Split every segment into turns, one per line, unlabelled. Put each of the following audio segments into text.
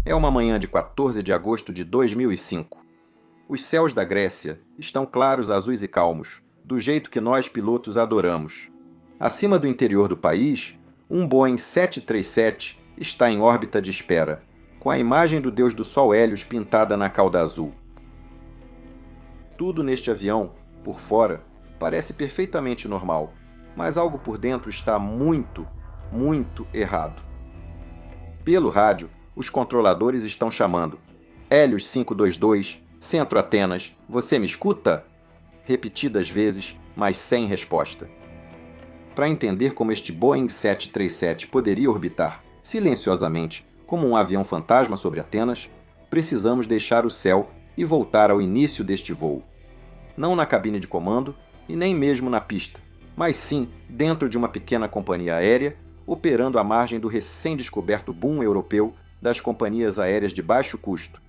É uma manhã de 14 de agosto de 2005. Os céus da Grécia estão claros, azuis e calmos, do jeito que nós pilotos adoramos. Acima do interior do país, um Boeing 737 está em órbita de espera, com a imagem do deus do Sol Hélios pintada na cauda azul. Tudo neste avião, por fora, parece perfeitamente normal, mas algo por dentro está muito, muito errado. Pelo rádio, os controladores estão chamando: Hélios 522, Centro Atenas, você me escuta? Repetidas vezes, mas sem resposta. Para entender como este Boeing 737 poderia orbitar silenciosamente como um avião fantasma sobre Atenas, precisamos deixar o céu e voltar ao início deste voo. Não na cabine de comando e nem mesmo na pista, mas sim dentro de uma pequena companhia aérea operando à margem do recém-descoberto boom europeu das companhias aéreas de baixo custo.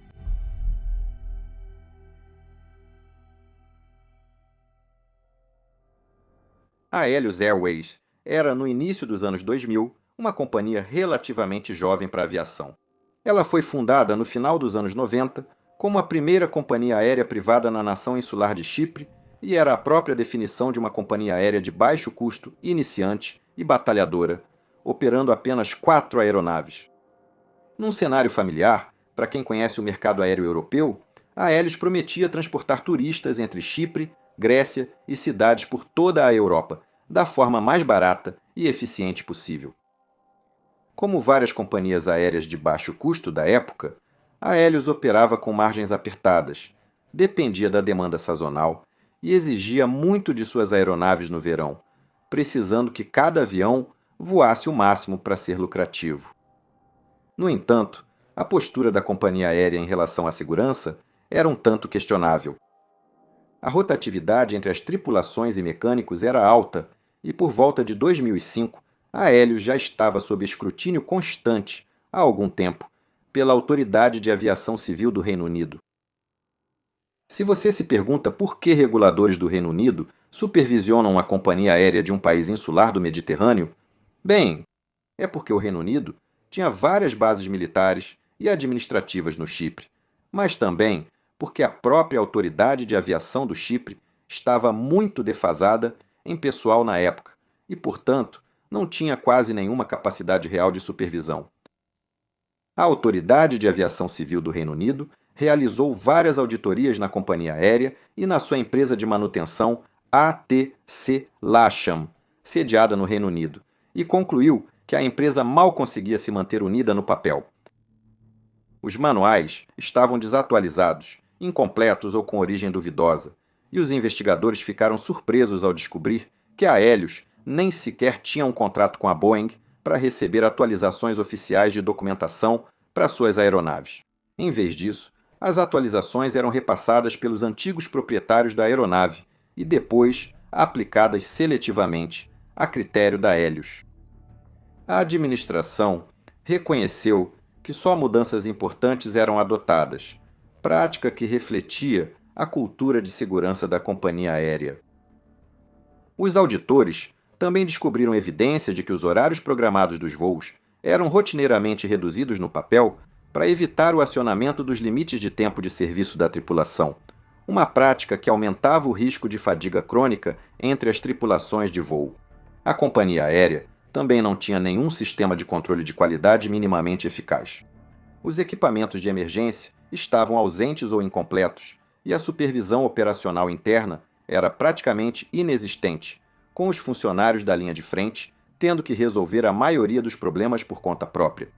A Helios Airways era, no início dos anos 2000, uma companhia relativamente jovem para a aviação. Ela foi fundada no final dos anos 90 como a primeira companhia aérea privada na nação insular de Chipre e era a própria definição de uma companhia aérea de baixo custo, iniciante e batalhadora, operando apenas 4 aeronaves. Num cenário familiar, para quem conhece o mercado aéreo europeu, a Helios prometia transportar turistas entre Chipre, Grécia e cidades por toda a Europa, da forma mais barata e eficiente possível. Como várias companhias aéreas de baixo custo da época, a Helios operava com margens apertadas, dependia da demanda sazonal e exigia muito de suas aeronaves no verão, precisando que cada avião voasse o máximo para ser lucrativo. No entanto, a postura da companhia aérea em relação à segurança era um tanto questionável. A rotatividade entre as tripulações e mecânicos era alta e, por volta de 2005, a Helios já estava sob escrutínio constante, há algum tempo, pela Autoridade de Aviação Civil do Reino Unido. Se você se pergunta por que reguladores do Reino Unido supervisionam uma companhia aérea de um país insular do Mediterrâneo, bem, é porque o Reino Unido tinha várias bases militares e administrativas no Chipre, mas também porque a própria Autoridade de Aviação do Chipre estava muito defasada em pessoal na época e, portanto, não tinha quase nenhuma capacidade real de supervisão. A Autoridade de Aviação Civil do Reino Unido realizou várias auditorias na companhia aérea e na sua empresa de manutenção ATC Lasham, sediada no Reino Unido, e concluiu que a empresa mal conseguia se manter unida no papel. Os manuais estavam desatualizados, incompletos ou com origem duvidosa, e os investigadores ficaram surpresos ao descobrir que a Helios nem sequer tinha um contrato com a Boeing para receber atualizações oficiais de documentação para suas aeronaves. Em vez disso, as atualizações eram repassadas pelos antigos proprietários da aeronave e depois aplicadas seletivamente, a critério da Helios. A administração reconheceu que só mudanças importantes eram adotadas, prática que refletia a cultura de segurança da companhia aérea. Os auditores também descobriram evidência de que os horários programados dos voos eram rotineiramente reduzidos no papel para evitar o acionamento dos limites de tempo de serviço da tripulação, uma prática que aumentava o risco de fadiga crônica entre as tripulações de voo. A companhia aérea também não tinha nenhum sistema de controle de qualidade minimamente eficaz. Os equipamentos de emergência estavam ausentes ou incompletos, e a supervisão operacional interna era praticamente inexistente, com os funcionários da linha de frente tendo que resolver a maioria dos problemas por conta própria.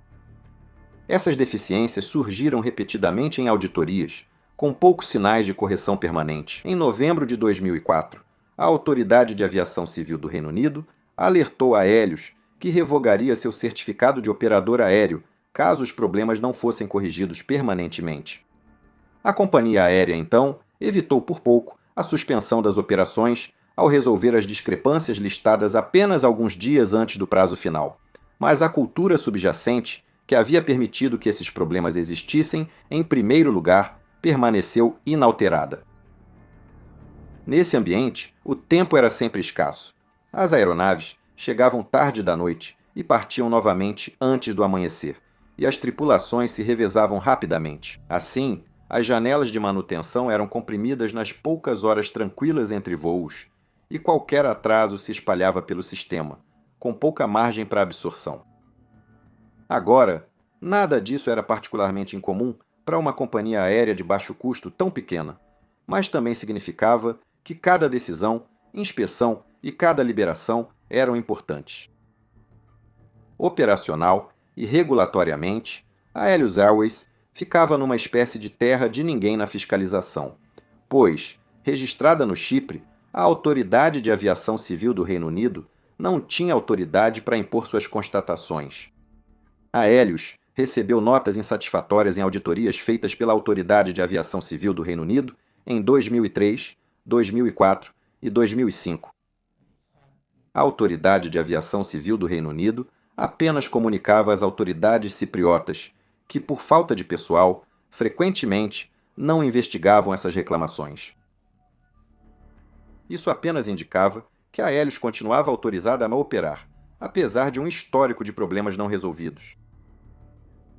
Essas deficiências surgiram repetidamente em auditorias, com poucos sinais de correção permanente. Em novembro de 2004, a Autoridade de Aviação Civil do Reino Unido alertou a Helios que revogaria seu certificado de operador aéreo caso os problemas não fossem corrigidos permanentemente. A companhia aérea, então, evitou por pouco a suspensão das operações ao resolver as discrepâncias listadas apenas alguns dias antes do prazo final. Mas a cultura subjacente, que havia permitido que esses problemas existissem em primeiro lugar, permaneceu inalterada. Nesse ambiente, o tempo era sempre escasso. As aeronaves chegavam tarde da noite e partiam novamente antes do amanhecer, e as tripulações se revezavam rapidamente. Assim, as janelas de manutenção eram comprimidas nas poucas horas tranquilas entre voos, e qualquer atraso se espalhava pelo sistema, com pouca margem para absorção. Agora, nada disso era particularmente incomum para uma companhia aérea de baixo custo tão pequena, mas também significava que cada decisão, inspeção e cada liberação eram importantes. Operacional e regulatoriamente, a Helios Airways ficava numa espécie de terra de ninguém na fiscalização, pois, registrada no Chipre, a Autoridade de Aviação Civil do Reino Unido não tinha autoridade para impor suas constatações. A Helios recebeu notas insatisfatórias em auditorias feitas pela Autoridade de Aviação Civil do Reino Unido em 2003, 2004 e 2005. A Autoridade de Aviação Civil do Reino Unido apenas comunicava às autoridades cipriotas, que, por falta de pessoal, frequentemente não investigavam essas reclamações. Isso apenas indicava que a Helios continuava autorizada a operar, apesar de um histórico de problemas não resolvidos.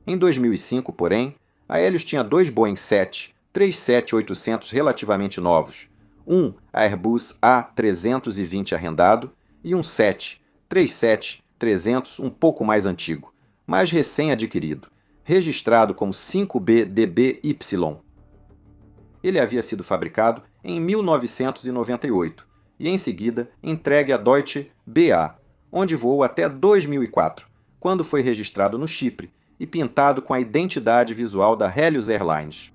Em 2005, porém, a Helios tinha dois Boeing 737-800 relativamente novos, um Airbus A320 arrendado e um 737-300 um pouco mais antigo, mas recém-adquirido, registrado como 5B-DBY. Ele havia sido fabricado em 1998 e, em seguida, entregue à Deutsche BA, onde voou até 2004, quando foi registrado no Chipre e pintado com a identidade visual da Helios Airlines.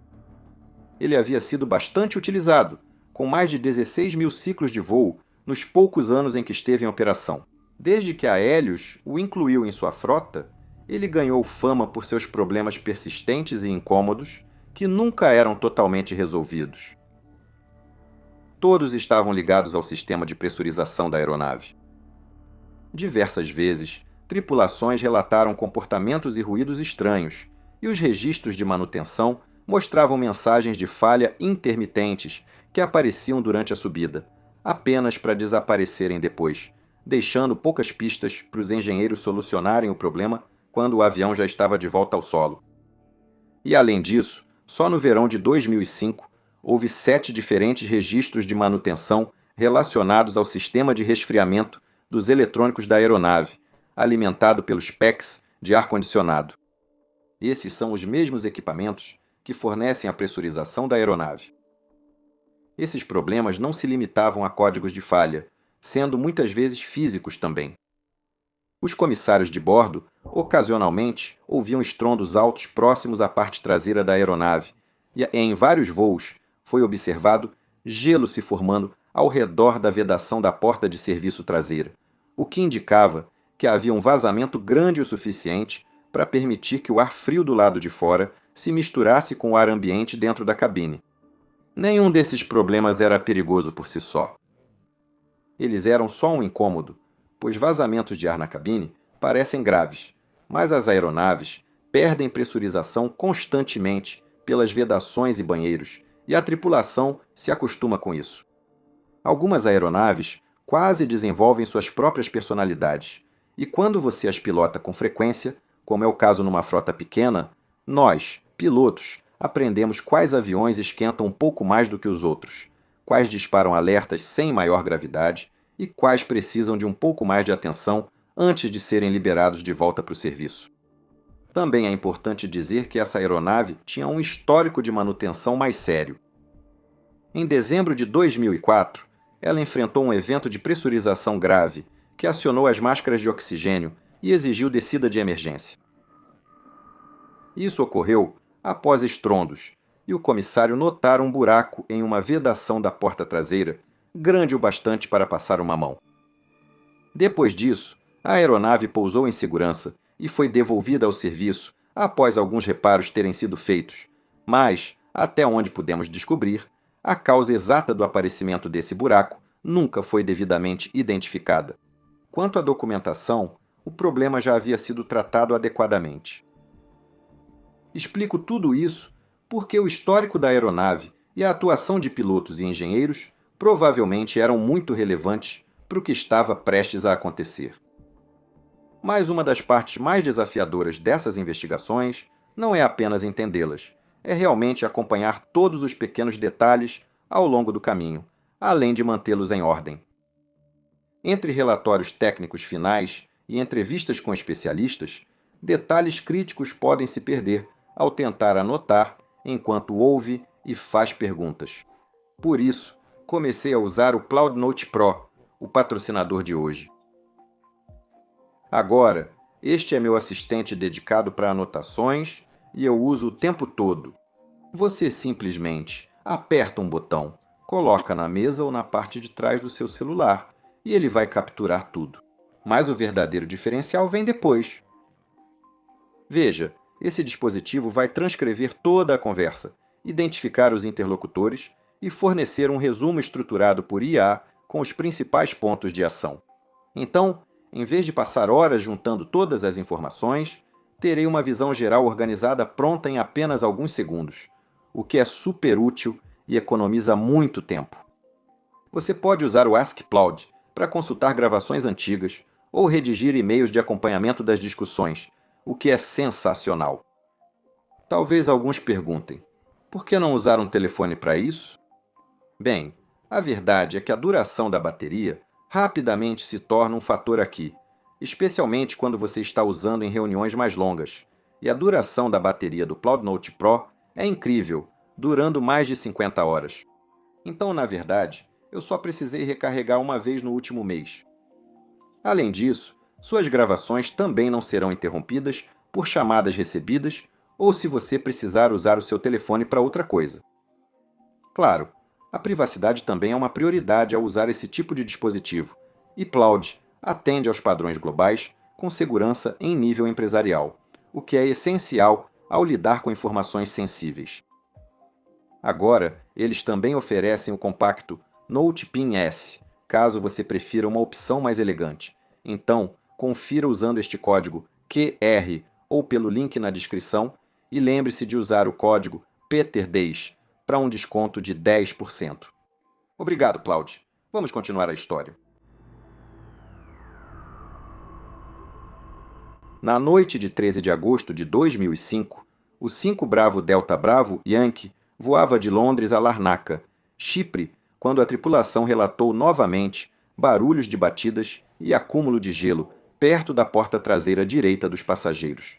Ele havia sido bastante utilizado, com mais de 16 mil ciclos de voo nos poucos anos em que esteve em operação. Desde que a Helios o incluiu em sua frota, ele ganhou fama por seus problemas persistentes e incômodos, que nunca eram totalmente resolvidos. Todos estavam ligados ao sistema de pressurização da aeronave. Diversas vezes, tripulações relataram comportamentos e ruídos estranhos, e os registros de manutenção mostravam mensagens de falha intermitentes que apareciam durante a subida, apenas para desaparecerem depois, deixando poucas pistas para os engenheiros solucionarem o problema quando o avião já estava de volta ao solo. E além disso, só no verão de 2005, houve 7 diferentes registros de manutenção relacionados ao sistema de resfriamento dos eletrônicos da aeronave, alimentado pelos PECs de ar-condicionado. Esses são os mesmos equipamentos que fornecem a pressurização da aeronave. Esses problemas não se limitavam a códigos de falha, sendo muitas vezes físicos também. Os comissários de bordo, ocasionalmente, ouviam estrondos altos próximos à parte traseira da aeronave, e em vários voos foi observado gelo se formando ao redor da vedação da porta de serviço traseira, o que indicava que havia um vazamento grande o suficiente para permitir que o ar frio do lado de fora se misturasse com o ar ambiente dentro da cabine. Nenhum desses problemas era perigoso por si só. Eles eram só um incômodo, pois vazamentos de ar na cabine parecem graves, mas as aeronaves perdem pressurização constantemente pelas vedações e banheiros, e a tripulação se acostuma com isso. Algumas aeronaves quase desenvolvem suas próprias personalidades, e quando você as pilota com frequência, como é o caso numa frota pequena, nós, pilotos, aprendemos quais aviões esquentam um pouco mais do que os outros, quais disparam alertas sem maior gravidade e quais precisam de um pouco mais de atenção antes de serem liberados de volta para o serviço. Também é importante dizer que essa aeronave tinha um histórico de manutenção mais sério. Em dezembro de 2004, ela enfrentou um evento de pressurização grave que acionou as máscaras de oxigênio e exigiu descida de emergência. Isso ocorreu após estrondos, e o comissário notara um buraco em uma vedação da porta traseira, grande o bastante para passar uma mão. Depois disso, a aeronave pousou em segurança e foi devolvida ao serviço após alguns reparos terem sido feitos, mas, até onde pudemos descobrir, a causa exata do aparecimento desse buraco nunca foi devidamente identificada. Quanto à documentação, o problema já havia sido tratado adequadamente. Explico tudo isso porque o histórico da aeronave e a atuação de pilotos e engenheiros provavelmente eram muito relevantes para o que estava prestes a acontecer. Mas uma das partes mais desafiadoras dessas investigações não é apenas entendê-las, é realmente acompanhar todos os pequenos detalhes ao longo do caminho, além de mantê-los em ordem. Entre relatórios técnicos finais e entrevistas com especialistas, detalhes críticos podem se perder ao tentar anotar enquanto ouve e faz perguntas. Por isso, comecei a usar o CloudNote Pro, o patrocinador de hoje. Agora, este é meu assistente dedicado para anotações e eu uso o tempo todo. Você simplesmente aperta um botão, coloca na mesa ou na parte de trás do seu celular e ele vai capturar tudo. Mas o verdadeiro diferencial vem depois. Veja, esse dispositivo vai transcrever toda a conversa, identificar os interlocutores e fornecer um resumo estruturado por IA com os principais pontos de ação. Então, em vez de passar horas juntando todas as informações, terei uma visão geral organizada pronta em apenas alguns segundos, o que é super útil e economiza muito tempo. Você pode usar o Ask Cloud para consultar gravações antigas ou redigir e-mails de acompanhamento das discussões, o que é sensacional. Talvez alguns perguntem: por que não usar um telefone para isso? Bem, a verdade é que a duração da bateria rapidamente se torna um fator aqui, especialmente quando você está usando em reuniões mais longas. E a duração da bateria do CloudNote Pro é incrível, durando mais de 50 horas. Então, na verdade, eu só precisei recarregar uma vez no último mês. Além disso, suas gravações também não serão interrompidas por chamadas recebidas ou se você precisar usar o seu telefone para outra coisa. Claro, a privacidade também é uma prioridade ao usar esse tipo de dispositivo, e Cloud atende aos padrões globais com segurança em nível empresarial, o que é essencial ao lidar com informações sensíveis. Agora, eles também oferecem o compacto NotePin S, caso você prefira uma opção mais elegante. Então, confira usando este código QR ou pelo link na descrição e lembre-se de usar o código PETER10 para um desconto de 10%. Obrigado, Cloud. Vamos continuar a história. Na noite de 13 de agosto de 2005, o 5 Bravo Delta Bravo Yankee voava de Londres a Larnaca, Chipre, quando a tripulação relatou novamente barulhos de batidas e acúmulo de gelo perto da porta traseira direita dos passageiros.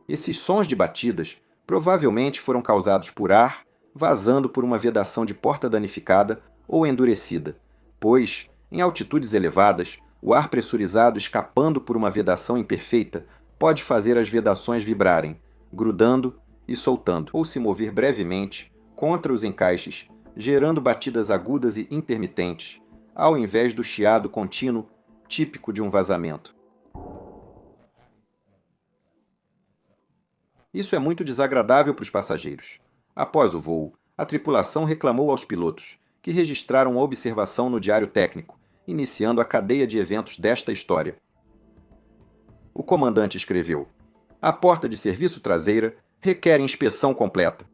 Esses sons de batidas provavelmente foram causados por ar vazando por uma vedação de porta danificada ou endurecida, pois, em altitudes elevadas, o ar pressurizado escapando por uma vedação imperfeita pode fazer as vedações vibrarem, grudando e soltando, ou se mover brevemente contra os encaixes, gerando batidas agudas e intermitentes, ao invés do chiado contínuo típico de um vazamento. Isso é muito desagradável para os passageiros. Após o voo, a tripulação reclamou aos pilotos, que registraram a observação no diário técnico, iniciando a cadeia de eventos desta história. O comandante escreveu: a porta de serviço traseira requer inspeção completa.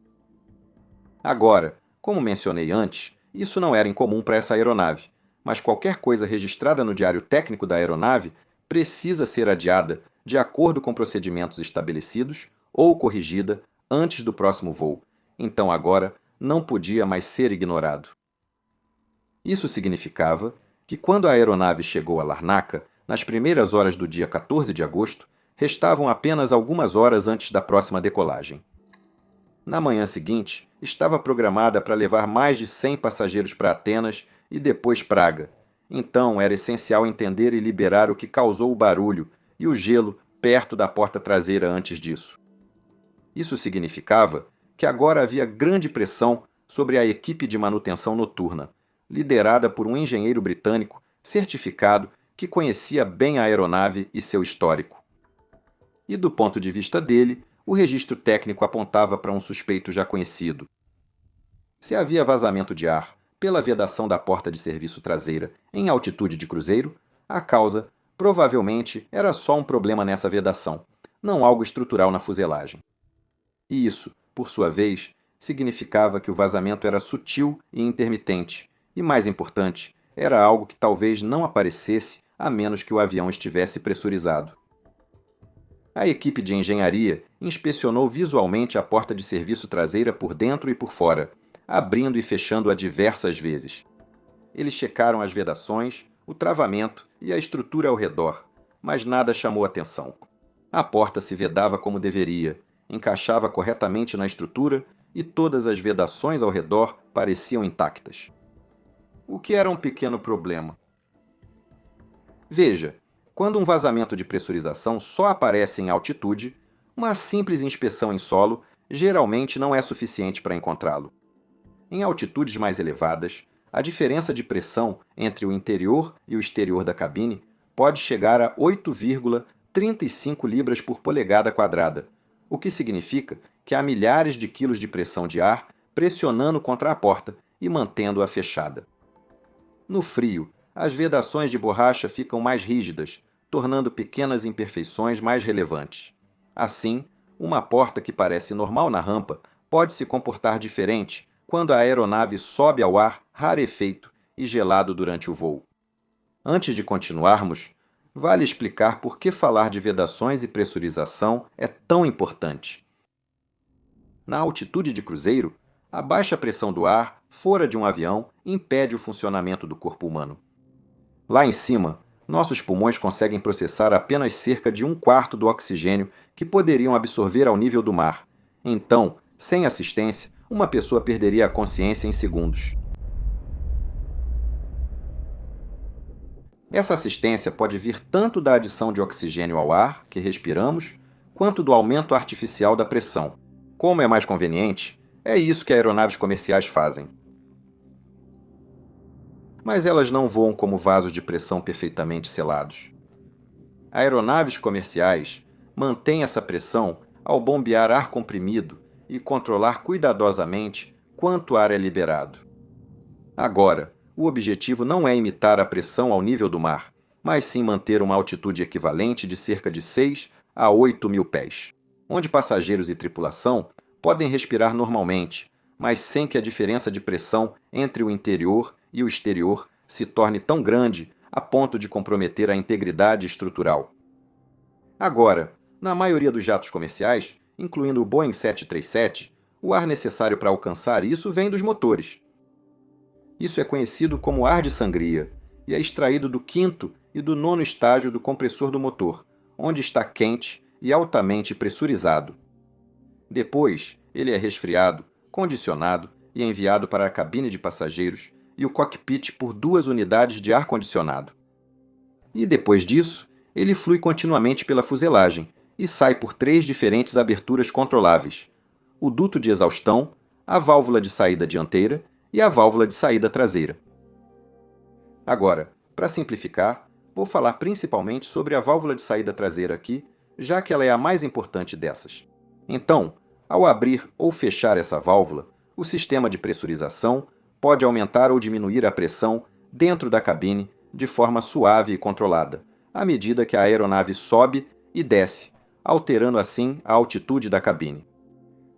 Agora, como mencionei antes, isso não era incomum para essa aeronave, mas qualquer coisa registrada no diário técnico da aeronave precisa ser adiada de acordo com procedimentos estabelecidos ou corrigida antes do próximo voo. Então agora não podia mais ser ignorado. Isso significava que quando a aeronave chegou a Larnaca, nas primeiras horas do dia 14 de agosto, restavam apenas algumas horas antes da próxima decolagem. Na manhã seguinte, estava programada para levar mais de 100 passageiros para Atenas e depois Praga. Então era essencial entender e liberar o que causou o barulho e o gelo perto da porta traseira antes disso. Isso significava que agora havia grande pressão sobre a equipe de manutenção noturna, liderada por um engenheiro britânico certificado que conhecia bem a aeronave e seu histórico. E do ponto de vista dele, o registro técnico apontava para um suspeito já conhecido. Se havia vazamento de ar pela vedação da porta de serviço traseira em altitude de cruzeiro, a causa provavelmente era só um problema nessa vedação, não algo estrutural na fuselagem. E isso, por sua vez, significava que o vazamento era sutil e intermitente, e mais importante, era algo que talvez não aparecesse a menos que o avião estivesse pressurizado. A equipe de engenharia inspecionou visualmente a porta de serviço traseira por dentro e por fora, abrindo e fechando-a diversas vezes. Eles checaram as vedações, o travamento e a estrutura ao redor, mas nada chamou atenção. A porta se vedava como deveria, encaixava corretamente na estrutura e todas as vedações ao redor pareciam intactas. O que era um pequeno problema. Veja, quando um vazamento de pressurização só aparece em altitude, uma simples inspeção em solo geralmente não é suficiente para encontrá-lo. Em altitudes mais elevadas, a diferença de pressão entre o interior e o exterior da cabine pode chegar a 8,35 libras por polegada quadrada, o que significa que há milhares de quilos de pressão de ar pressionando contra a porta e mantendo-a fechada. No frio, as vedações de borracha ficam mais rígidas, tornando pequenas imperfeições mais relevantes. Assim, uma porta que parece normal na rampa pode se comportar diferente quando a aeronave sobe ao ar rarefeito e gelado durante o voo. Antes de continuarmos, vale explicar por que falar de vedações e pressurização é tão importante. Na altitude de cruzeiro, a baixa pressão do ar fora de um avião impede o funcionamento do corpo humano. Lá em cima, nossos pulmões conseguem processar apenas cerca de 1/4 do oxigênio que poderiam absorver ao nível do mar. Então, sem assistência, uma pessoa perderia a consciência em segundos. Essa assistência pode vir tanto da adição de oxigênio ao ar que respiramos, quanto do aumento artificial da pressão. Como é mais conveniente, é isso que aeronaves comerciais fazem. Mas elas não voam como vasos de pressão perfeitamente selados. Aeronaves comerciais mantêm essa pressão ao bombear ar comprimido e controlar cuidadosamente quanto ar é liberado. Agora, o objetivo não é imitar a pressão ao nível do mar, mas sim manter uma altitude equivalente de cerca de 6 a 8 mil pés, onde passageiros e tripulação podem respirar normalmente, mas sem que a diferença de pressão entre o interior e o exterior se torne tão grande a ponto de comprometer a integridade estrutural. Agora, na maioria dos jatos comerciais, incluindo o Boeing 737, o ar necessário para alcançar isso vem dos motores. Isso é conhecido como ar de sangria e é extraído do 5º e do 9º estágio do compressor do motor, onde está quente e altamente pressurizado. Depois, ele é resfriado, condicionado e enviado para a cabine de passageiros e o cockpit por 2 unidades de ar-condicionado. E depois disso, ele flui continuamente pela fuselagem e sai por 3 diferentes aberturas controláveis: o duto de exaustão, a válvula de saída dianteira e a válvula de saída traseira. Agora, para simplificar, vou falar principalmente sobre a válvula de saída traseira aqui, já que ela é a mais importante dessas. Então, ao abrir ou fechar essa válvula, o sistema de pressurização pode aumentar ou diminuir a pressão dentro da cabine de forma suave e controlada, à medida que a aeronave sobe e desce, alterando assim a altitude da cabine.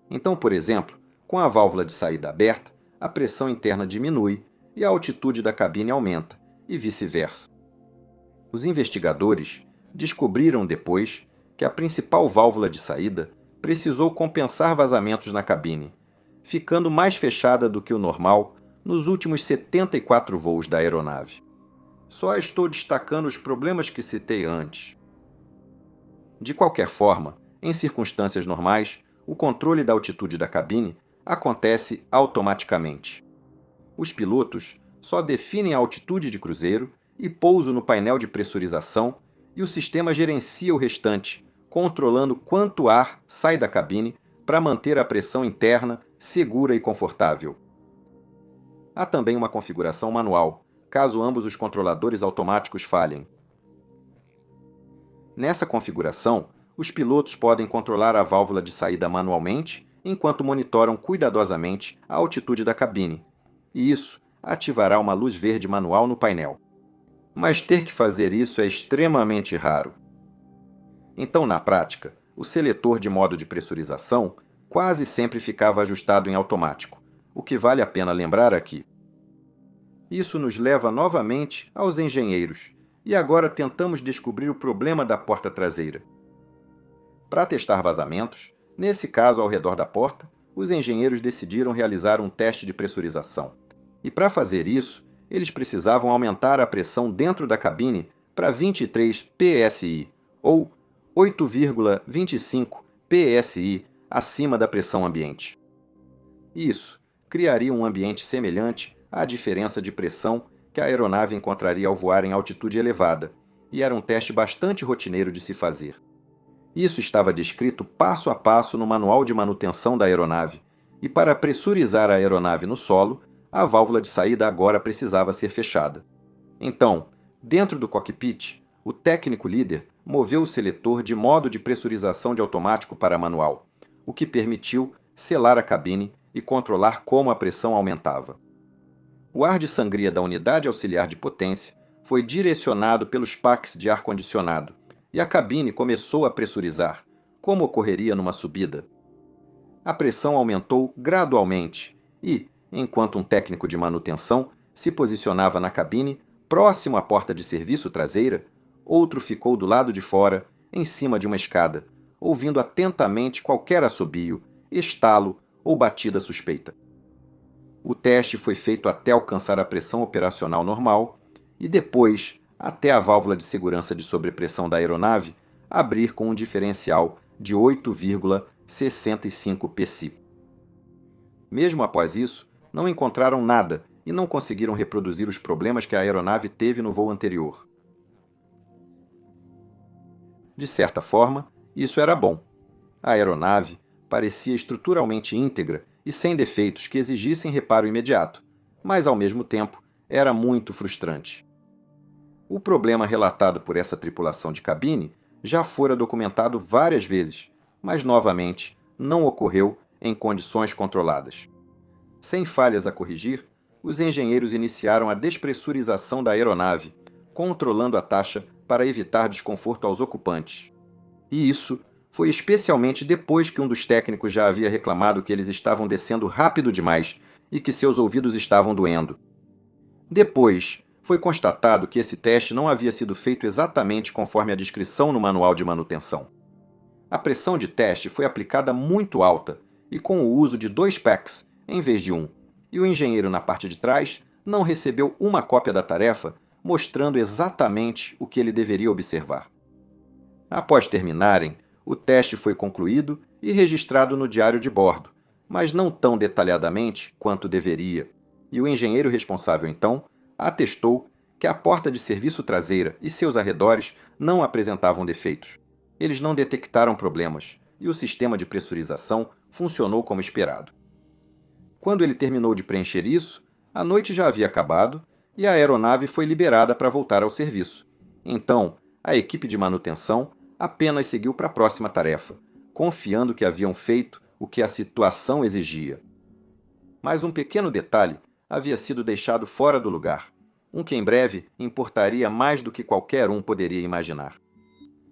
Então, por exemplo, com a válvula de saída aberta, a pressão interna diminui e a altitude da cabine aumenta, e vice-versa. Os investigadores descobriram depois que a principal válvula de saída precisou compensar vazamentos na cabine, ficando mais fechada do que o normal nos últimos 74 voos da aeronave. Só estou destacando os problemas que citei antes. De qualquer forma, em circunstâncias normais, o controle da altitude da cabine acontece automaticamente. Os pilotos só definem a altitude de cruzeiro e pouso no painel de pressurização, e o sistema gerencia o restante, controlando quanto ar sai da cabine para manter a pressão interna segura e confortável. Há também uma configuração manual, caso ambos os controladores automáticos falhem. Nessa configuração, os pilotos podem controlar a válvula de saída manualmente, enquanto monitoram cuidadosamente a altitude da cabine, e isso ativará uma luz verde manual no painel. Mas ter que fazer isso é extremamente raro. Então, na prática, o seletor de modo de pressurização quase sempre ficava ajustado em automático, o que vale a pena lembrar aqui. Isso nos leva novamente aos engenheiros, e agora tentamos descobrir o problema da porta traseira. Para testar vazamentos, nesse caso ao redor da porta, os engenheiros decidiram realizar um teste de pressurização. E para fazer isso, eles precisavam aumentar a pressão dentro da cabine para 23 psi, ou 8,25 psi acima da pressão ambiente. Isso criaria um ambiente semelhante à diferença de pressão que a aeronave encontraria ao voar em altitude elevada, e era um teste bastante rotineiro de se fazer. Isso estava descrito passo a passo no manual de manutenção da aeronave, e para pressurizar a aeronave no solo, a válvula de saída agora precisava ser fechada. Então, dentro do cockpit, o técnico líder moveu o seletor de modo de pressurização de automático para manual, o que permitiu selar a cabine e controlar como a pressão aumentava. O ar de sangria da unidade auxiliar de potência foi direcionado pelos packs de ar-condicionado, e a cabine começou a pressurizar, como ocorreria numa subida. A pressão aumentou gradualmente e, enquanto um técnico de manutenção se posicionava na cabine, próximo à porta de serviço traseira, outro ficou do lado de fora, em cima de uma escada, ouvindo atentamente qualquer assobio, estalo ou batida suspeita. O teste foi feito até alcançar a pressão operacional normal e depois até a válvula de segurança de sobrepressão da aeronave abrir com um diferencial de 8,65 psi. Mesmo após isso, não encontraram nada e não conseguiram reproduzir os problemas que a aeronave teve no voo anterior. De certa forma, isso era bom. A aeronave parecia estruturalmente íntegra e sem defeitos que exigissem reparo imediato, mas ao mesmo tempo era muito frustrante. O problema relatado por essa tripulação de cabine já fora documentado várias vezes, mas novamente não ocorreu em condições controladas. Sem falhas a corrigir, os engenheiros iniciaram a despressurização da aeronave, controlando a taxa para evitar desconforto aos ocupantes. E isso foi especialmente depois que um dos técnicos já havia reclamado que eles estavam descendo rápido demais e que seus ouvidos estavam doendo. Depois, foi constatado que esse teste não havia sido feito exatamente conforme a descrição no manual de manutenção. A pressão de teste foi aplicada muito alta e com o uso de 2 packs em vez de um, e o engenheiro na parte de trás não recebeu uma cópia da tarefa mostrando exatamente o que ele deveria observar. Após terminarem, o teste foi concluído e registrado no diário de bordo, mas não tão detalhadamente quanto deveria, e o engenheiro responsável então atestou que a porta de serviço traseira e seus arredores não apresentavam defeitos. Eles não detectaram problemas e o sistema de pressurização funcionou como esperado. Quando ele terminou de preencher isso, a noite já havia acabado e a aeronave foi liberada para voltar ao serviço. Então, a equipe de manutenção apenas seguiu para a próxima tarefa, confiando que haviam feito o que a situação exigia. Mas um pequeno detalhe havia sido deixado fora do lugar, um que em breve importaria mais do que qualquer um poderia imaginar.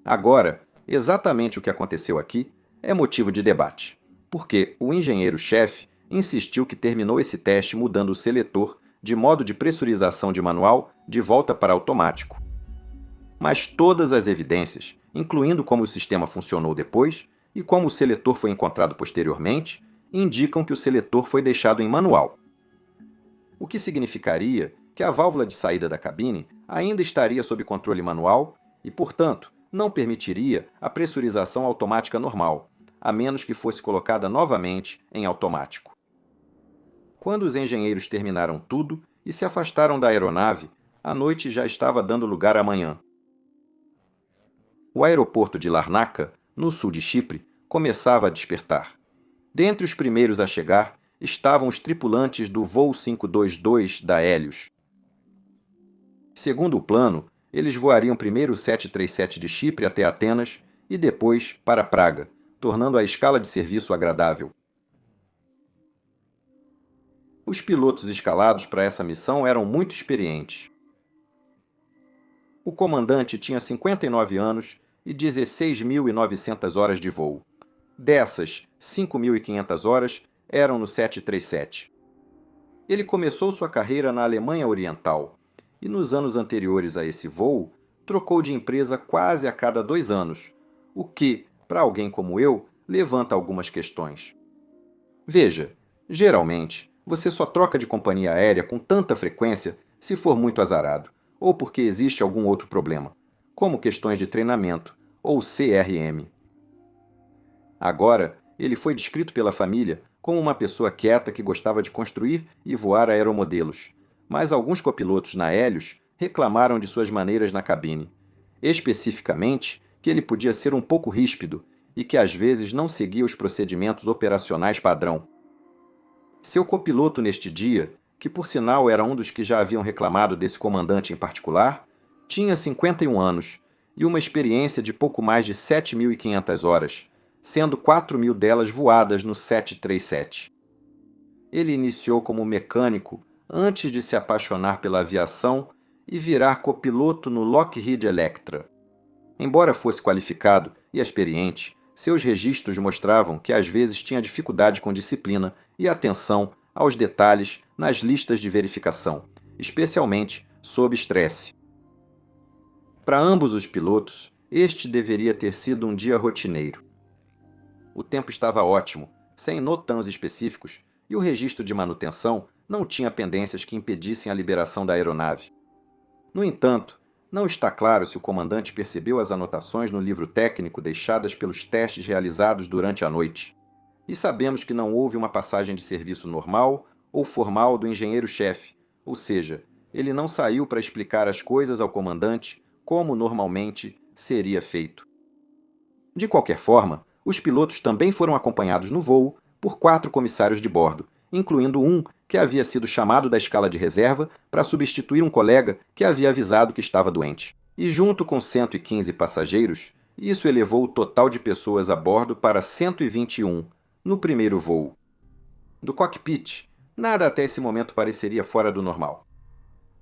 Agora, exatamente o que aconteceu aqui é motivo de debate, porque o engenheiro-chefe insistiu que terminou esse teste mudando o seletor de modo de pressurização de manual de volta para automático. Mas todas as evidências, incluindo como o sistema funcionou depois e como o seletor foi encontrado posteriormente, indicam que o seletor foi deixado em manual. O que significaria que a válvula de saída da cabine ainda estaria sob controle manual e, portanto, não permitiria a pressurização automática normal, a menos que fosse colocada novamente em automático. Quando os engenheiros terminaram tudo e se afastaram da aeronave, a noite já estava dando lugar à manhã. O aeroporto de Larnaca, no sul de Chipre, começava a despertar. Dentre os primeiros a chegar estavam os tripulantes do voo 522 da Hélios. Segundo o plano, eles voariam primeiro o 737 de Chipre até Atenas e depois para Praga, tornando a escala de serviço agradável. Os pilotos escalados para essa missão eram muito experientes. O comandante tinha 59 anos e 16.900 horas de voo. Dessas, 5.500 horas eram no 737. Ele começou sua carreira na Alemanha Oriental e, nos anos anteriores a esse voo, trocou de empresa quase a cada 2 anos, o que, para alguém como eu, levanta algumas questões. Veja, geralmente, você só troca de companhia aérea com tanta frequência se for muito azarado, ou porque existe algum outro problema, como questões de treinamento, ou CRM. Agora, ele foi descrito pela família como uma pessoa quieta que gostava de construir e voar aeromodelos, mas alguns copilotos na Hélios reclamaram de suas maneiras na cabine, especificamente que ele podia ser um pouco ríspido e que às vezes não seguia os procedimentos operacionais padrão. Seu copiloto neste dia, que por sinal era um dos que já haviam reclamado desse comandante em particular, tinha 51 anos e uma experiência de pouco mais de 7.500 horas, sendo 4.000 delas voadas no 737. Ele iniciou como mecânico antes de se apaixonar pela aviação e virar copiloto no Lockheed Electra. Embora fosse qualificado e experiente, seus registros mostravam que às vezes tinha dificuldade com disciplina e atenção aos detalhes nas listas de verificação, especialmente sob estresse. Para ambos os pilotos, este deveria ter sido um dia rotineiro. O tempo estava ótimo, sem NOTAMs específicos, e o registro de manutenção não tinha pendências que impedissem a liberação da aeronave. No entanto, não está claro se o comandante percebeu as anotações no livro técnico deixadas pelos testes realizados durante a noite. E sabemos que não houve uma passagem de serviço normal ou formal do engenheiro-chefe, ou seja, ele não saiu para explicar as coisas ao comandante como normalmente seria feito. De qualquer forma, os pilotos também foram acompanhados no voo por 4 comissários de bordo, incluindo um que havia sido chamado da escala de reserva para substituir um colega que havia avisado que estava doente. E junto com 115 passageiros, isso elevou o total de pessoas a bordo para 121 no primeiro voo. Do cockpit, nada até esse momento pareceria fora do normal.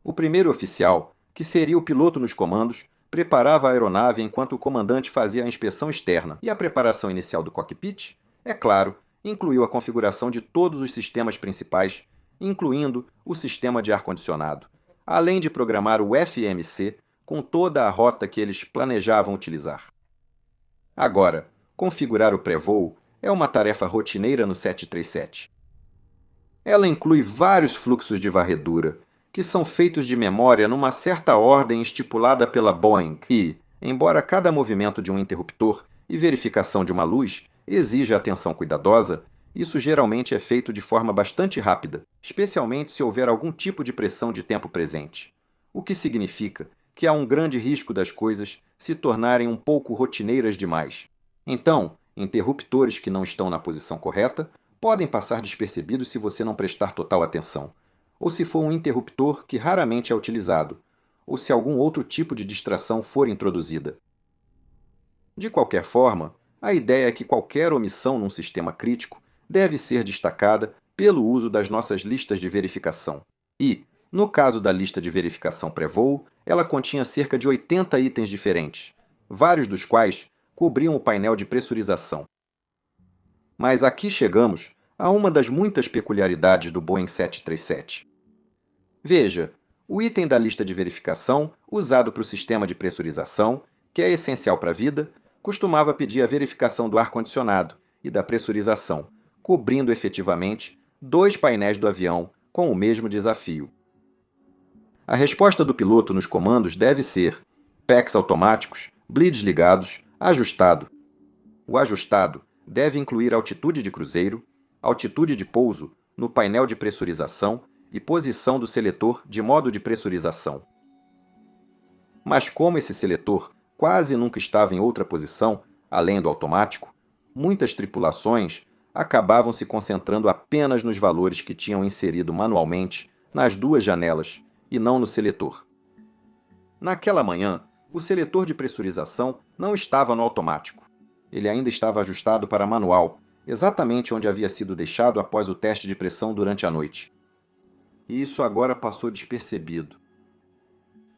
O primeiro oficial, que seria o piloto nos comandos, preparava a aeronave enquanto o comandante fazia a inspeção externa, e a preparação inicial do cockpit, é claro, incluiu a configuração de todos os sistemas principais, incluindo o sistema de ar-condicionado, além de programar o FMC com toda a rota que eles planejavam utilizar. Agora, configurar o pré-voo é uma tarefa rotineira no 737. Ela inclui vários fluxos de varredura, que são feitos de memória numa certa ordem estipulada pela Boeing e, embora cada movimento de um interruptor e verificação de uma luz exija atenção cuidadosa, isso geralmente é feito de forma bastante rápida, especialmente se houver algum tipo de pressão de tempo presente, o que significa que há um grande risco das coisas se tornarem um pouco rotineiras demais. Então, interruptores que não estão na posição correta podem passar despercebidos se você não prestar total atenção, ou se for um interruptor que raramente é utilizado, ou se algum outro tipo de distração for introduzida. De qualquer forma, a ideia é que qualquer omissão num sistema crítico deve ser destacada pelo uso das nossas listas de verificação. E, no caso da lista de verificação pré-voo, ela continha cerca de 80 itens diferentes, vários dos quais cobriam o painel de pressurização. Mas aqui chegamos a uma das muitas peculiaridades do Boeing 737. Veja, o item da lista de verificação, usado para o sistema de pressurização, que é essencial para a vida, costumava pedir a verificação do ar-condicionado e da pressurização, cobrindo efetivamente 2 painéis do avião com o mesmo desafio. A resposta do piloto nos comandos deve ser PECs automáticos, bleeds ligados, ajustado. O ajustado deve incluir altitude de cruzeiro, altitude de pouso no painel de pressurização e posição do seletor de modo de pressurização. Mas como esse seletor quase nunca estava em outra posição, além do automático, muitas tripulações acabavam se concentrando apenas nos valores que tinham inserido manualmente nas 2 janelas e não no seletor. Naquela manhã, o seletor de pressurização não estava no automático. Ele ainda estava ajustado para manual, exatamente onde havia sido deixado após o teste de pressão durante a noite. E isso agora passou despercebido.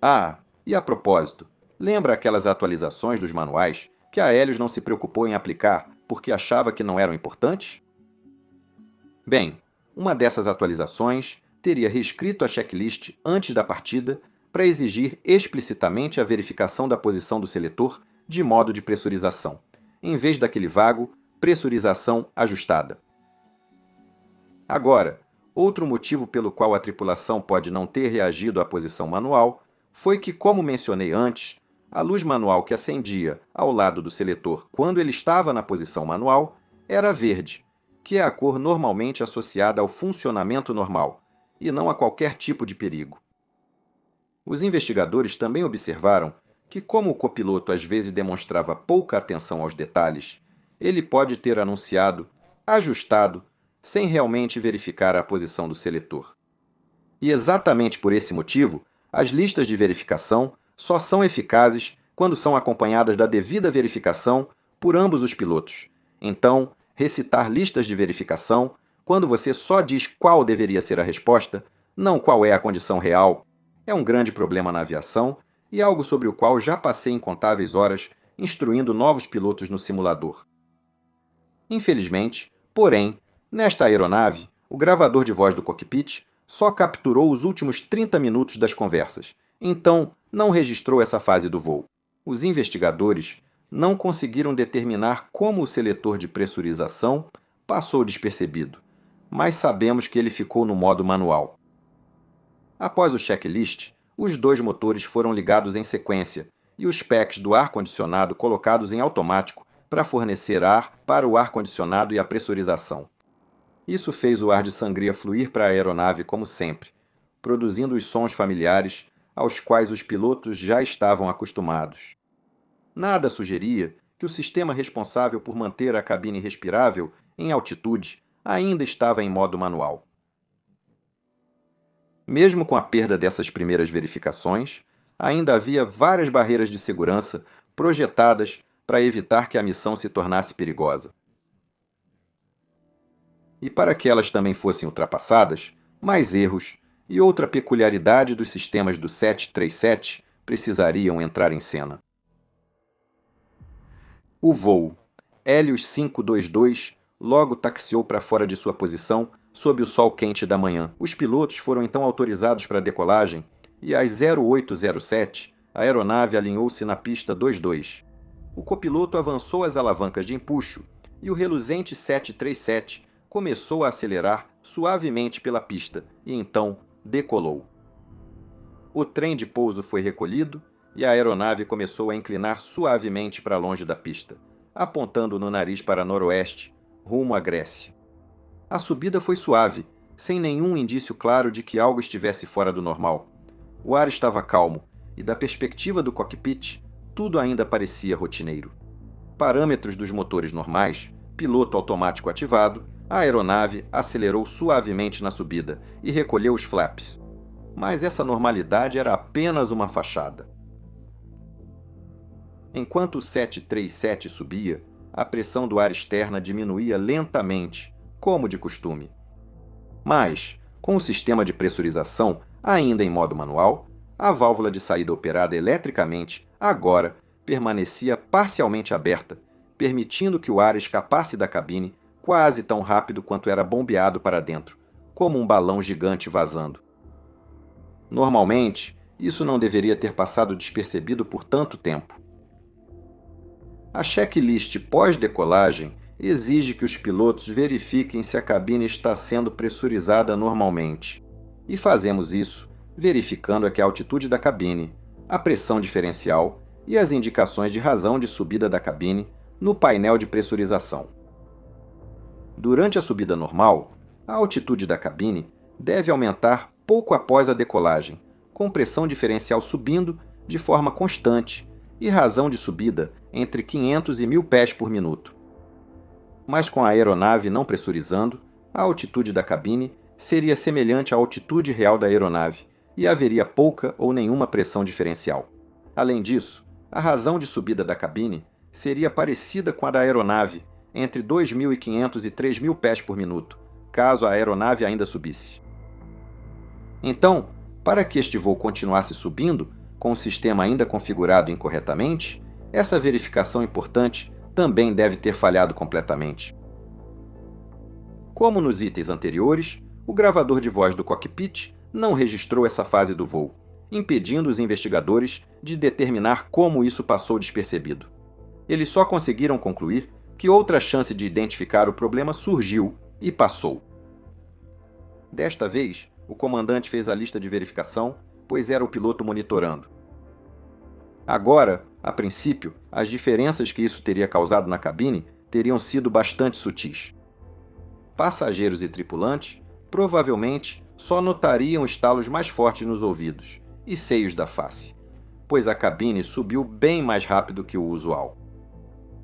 Ah, e a propósito, lembra aquelas atualizações dos manuais que a Hélios não se preocupou em aplicar porque achava que não eram importantes? Bem, uma dessas atualizações teria reescrito a checklist antes da partida, para exigir explicitamente a verificação da posição do seletor de modo de pressurização, em vez daquele vago pressurização ajustada. Agora, outro motivo pelo qual a tripulação pode não ter reagido à posição manual foi que, como mencionei antes, a luz manual que acendia ao lado do seletor quando ele estava na posição manual era verde, que é a cor normalmente associada ao funcionamento normal, e não a qualquer tipo de perigo. Os investigadores também observaram que, como o copiloto às vezes demonstrava pouca atenção aos detalhes, ele pode ter anunciado, ajustado, sem realmente verificar a posição do seletor. E exatamente por esse motivo, as listas de verificação só são eficazes quando são acompanhadas da devida verificação por ambos os pilotos. Então, recitar listas de verificação, quando você só diz qual deveria ser a resposta, não qual é a condição real, é um grande problema na aviação e algo sobre o qual já passei incontáveis horas instruindo novos pilotos no simulador. Infelizmente, porém, nesta aeronave, o gravador de voz do cockpit só capturou os últimos 30 minutos das conversas, então não registrou essa fase do voo. Os investigadores não conseguiram determinar como o seletor de pressurização passou despercebido, mas sabemos que ele ficou no modo manual. Após o checklist, os dois motores foram ligados em sequência e os packs do ar-condicionado colocados em automático para fornecer ar para o ar-condicionado e a pressurização. Isso fez o ar de sangria fluir para a aeronave como sempre, produzindo os sons familiares aos quais os pilotos já estavam acostumados. Nada sugeria que o sistema responsável por manter a cabine respirável em altitude ainda estava em modo manual. Mesmo com a perda dessas primeiras verificações, ainda havia várias barreiras de segurança projetadas para evitar que a missão se tornasse perigosa. E para que elas também fossem ultrapassadas, mais erros e outra peculiaridade dos sistemas do 737 precisariam entrar em cena. O voo Helios 522 logo taxiou para fora de sua posição sob o sol quente da manhã. Os pilotos foram então autorizados para a decolagem e às 0807 a aeronave alinhou-se na pista 22. O copiloto avançou as alavancas de empuxo e o reluzente 737 começou a acelerar suavemente pela pista e então decolou. O trem de pouso foi recolhido e a aeronave começou a inclinar suavemente para longe da pista, apontando no nariz para noroeste, rumo à Grécia. A subida foi suave, sem nenhum indício claro de que algo estivesse fora do normal. O ar estava calmo e, da perspectiva do cockpit, tudo ainda parecia rotineiro. Parâmetros dos motores normais, piloto automático ativado, a aeronave acelerou suavemente na subida e recolheu os flaps. Mas essa normalidade era apenas uma fachada. Enquanto o 737 subia, a pressão do ar externa diminuía lentamente, como de costume. Mas, com o sistema de pressurização ainda em modo manual, a válvula de saída operada eletricamente agora permanecia parcialmente aberta, permitindo que o ar escapasse da cabine quase tão rápido quanto era bombeado para dentro, como um balão gigante vazando. Normalmente, isso não deveria ter passado despercebido por tanto tempo. A checklist pós-decolagem exige que os pilotos verifiquem se a cabine está sendo pressurizada normalmente. E fazemos isso verificando a altitude da cabine, a pressão diferencial e as indicações de razão de subida da cabine no painel de pressurização. Durante a subida normal, a altitude da cabine deve aumentar pouco após a decolagem, com pressão diferencial subindo de forma constante e razão de subida entre 500 e 1000 pés por minuto. Mas com a aeronave não pressurizando, a altitude da cabine seria semelhante à altitude real da aeronave e haveria pouca ou nenhuma pressão diferencial. Além disso, a razão de subida da cabine seria parecida com a da aeronave, entre 2.500 e 3.000 pés por minuto, caso a aeronave ainda subisse. Então, para que este voo continuasse subindo, com o sistema ainda configurado incorretamente, essa verificação importante também deve ter falhado completamente. Como nos itens anteriores, o gravador de voz do cockpit não registrou essa fase do voo, impedindo os investigadores de determinar como isso passou despercebido. Eles só conseguiram concluir que outra chance de identificar o problema surgiu e passou. Desta vez, o comandante fez a lista de verificação, pois era o piloto monitorando. Agora, a princípio, as diferenças que isso teria causado na cabine teriam sido bastante sutis. Passageiros e tripulantes provavelmente só notariam estalos mais fortes nos ouvidos e seios da face, pois a cabine subiu bem mais rápido que o usual.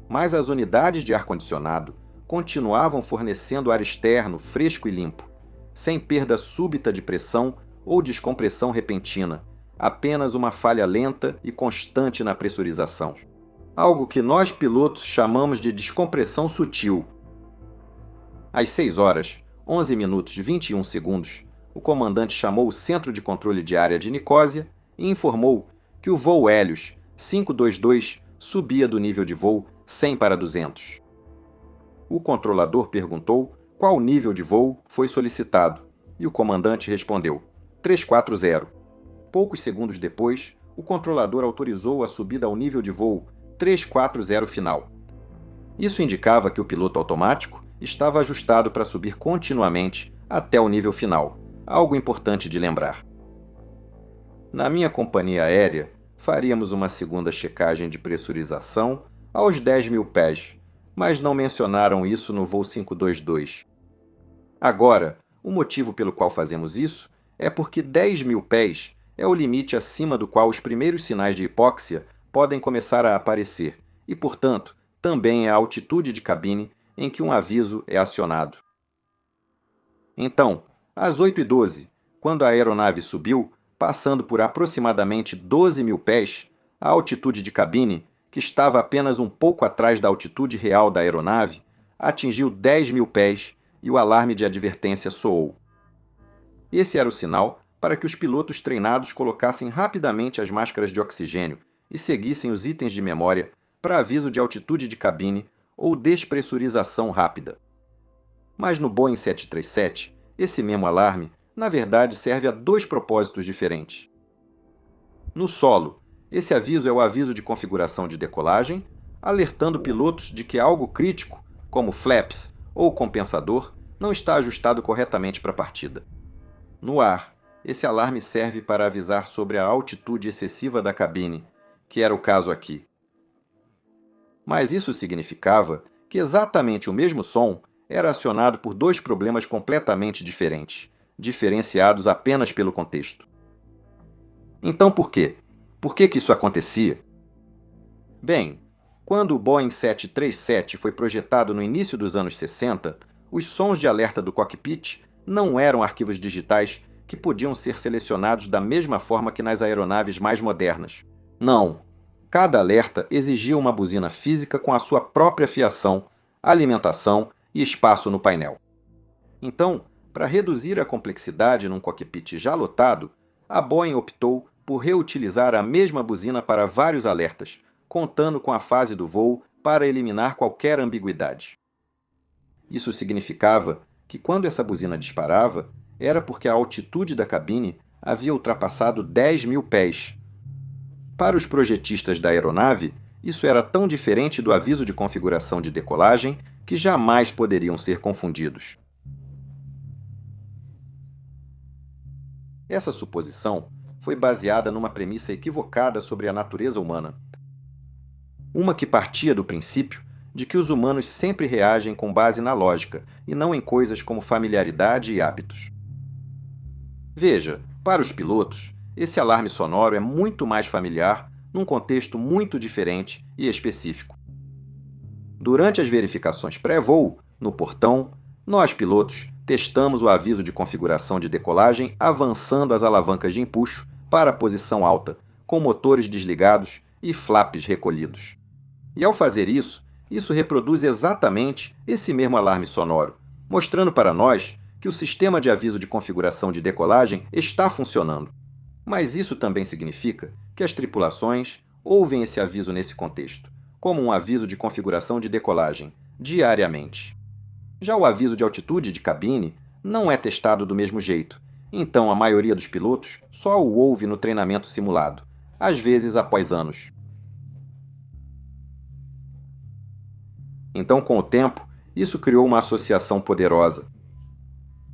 Mas as unidades de ar-condicionado continuavam fornecendo ar externo fresco e limpo, sem perda súbita de pressão ou descompressão repentina, apenas uma falha lenta e constante na pressurização. Algo que nós pilotos chamamos de descompressão sutil. Às 6 horas, 11 minutos e 21 segundos, o comandante chamou o Centro de Controle de Área de Nicósia e informou que o voo Hélios 522 subia do nível de voo 100 para 200. O controlador perguntou qual nível de voo foi solicitado e o comandante respondeu 340. Poucos segundos depois, o controlador autorizou a subida ao nível de voo 340 final. Isso indicava que o piloto automático estava ajustado para subir continuamente até o nível final, algo importante de lembrar. Na minha companhia aérea, faríamos uma segunda checagem de pressurização aos 10.000 pés, mas não mencionaram isso no voo 522. Agora, o motivo pelo qual fazemos isso é porque 10.000 pés é o limite acima do qual os primeiros sinais de hipóxia podem começar a aparecer e, portanto, também é a altitude de cabine em que um aviso é acionado. Então, às 8h12, quando a aeronave subiu, passando por aproximadamente 12.000 pés, a altitude de cabine, que estava apenas um pouco atrás da altitude real da aeronave, atingiu 10.000 pés e o alarme de advertência soou. Esse era o sinal para que os pilotos treinados colocassem rapidamente as máscaras de oxigênio e seguissem os itens de memória para aviso de altitude de cabine ou despressurização rápida. Mas no Boeing 737, esse mesmo alarme, na verdade, serve a dois propósitos diferentes. No solo, esse aviso é o aviso de configuração de decolagem, alertando pilotos de que algo crítico, como flaps ou compensador, não está ajustado corretamente para a partida. No ar, esse alarme serve para avisar sobre a altitude excessiva da cabine, que era o caso aqui. Mas isso significava que exatamente o mesmo som era acionado por dois problemas completamente diferentes, diferenciados apenas pelo contexto. Então por quê? Por que isso acontecia? Bem, quando o Boeing 737 foi projetado no início dos anos 60, os sons de alerta do cockpit não eram arquivos digitais que podiam ser selecionados da mesma forma que nas aeronaves mais modernas. Não. Cada alerta exigia uma buzina física com a sua própria fiação, alimentação e espaço no painel. Então, para reduzir a complexidade num cockpit já lotado, a Boeing optou por reutilizar a mesma buzina para vários alertas, contando com a fase do voo para eliminar qualquer ambiguidade. Isso significava que quando essa buzina disparava, era porque a altitude da cabine havia ultrapassado 10.000 pés. Para os projetistas da aeronave, isso era tão diferente do aviso de configuração de decolagem que jamais poderiam ser confundidos. Essa suposição foi baseada numa premissa equivocada sobre a natureza humana. Uma que partia do princípio de que os humanos sempre reagem com base na lógica e não em coisas como familiaridade e hábitos. Veja, para os pilotos, esse alarme sonoro é muito mais familiar num contexto muito diferente e específico. Durante as verificações pré-voo, no portão, nós pilotos testamos o aviso de configuração de decolagem avançando as alavancas de empuxo para a posição alta, com motores desligados e flaps recolhidos. E ao fazer isso reproduz exatamente esse mesmo alarme sonoro, mostrando para nós que o sistema de aviso de configuração de decolagem está funcionando. Mas isso também significa que as tripulações ouvem esse aviso nesse contexto, como um aviso de configuração de decolagem, diariamente. Já o aviso de altitude de cabine não é testado do mesmo jeito, Então a maioria dos pilotos só o ouve no treinamento simulado, às vezes após anos. Então, com o tempo, isso criou uma associação poderosa.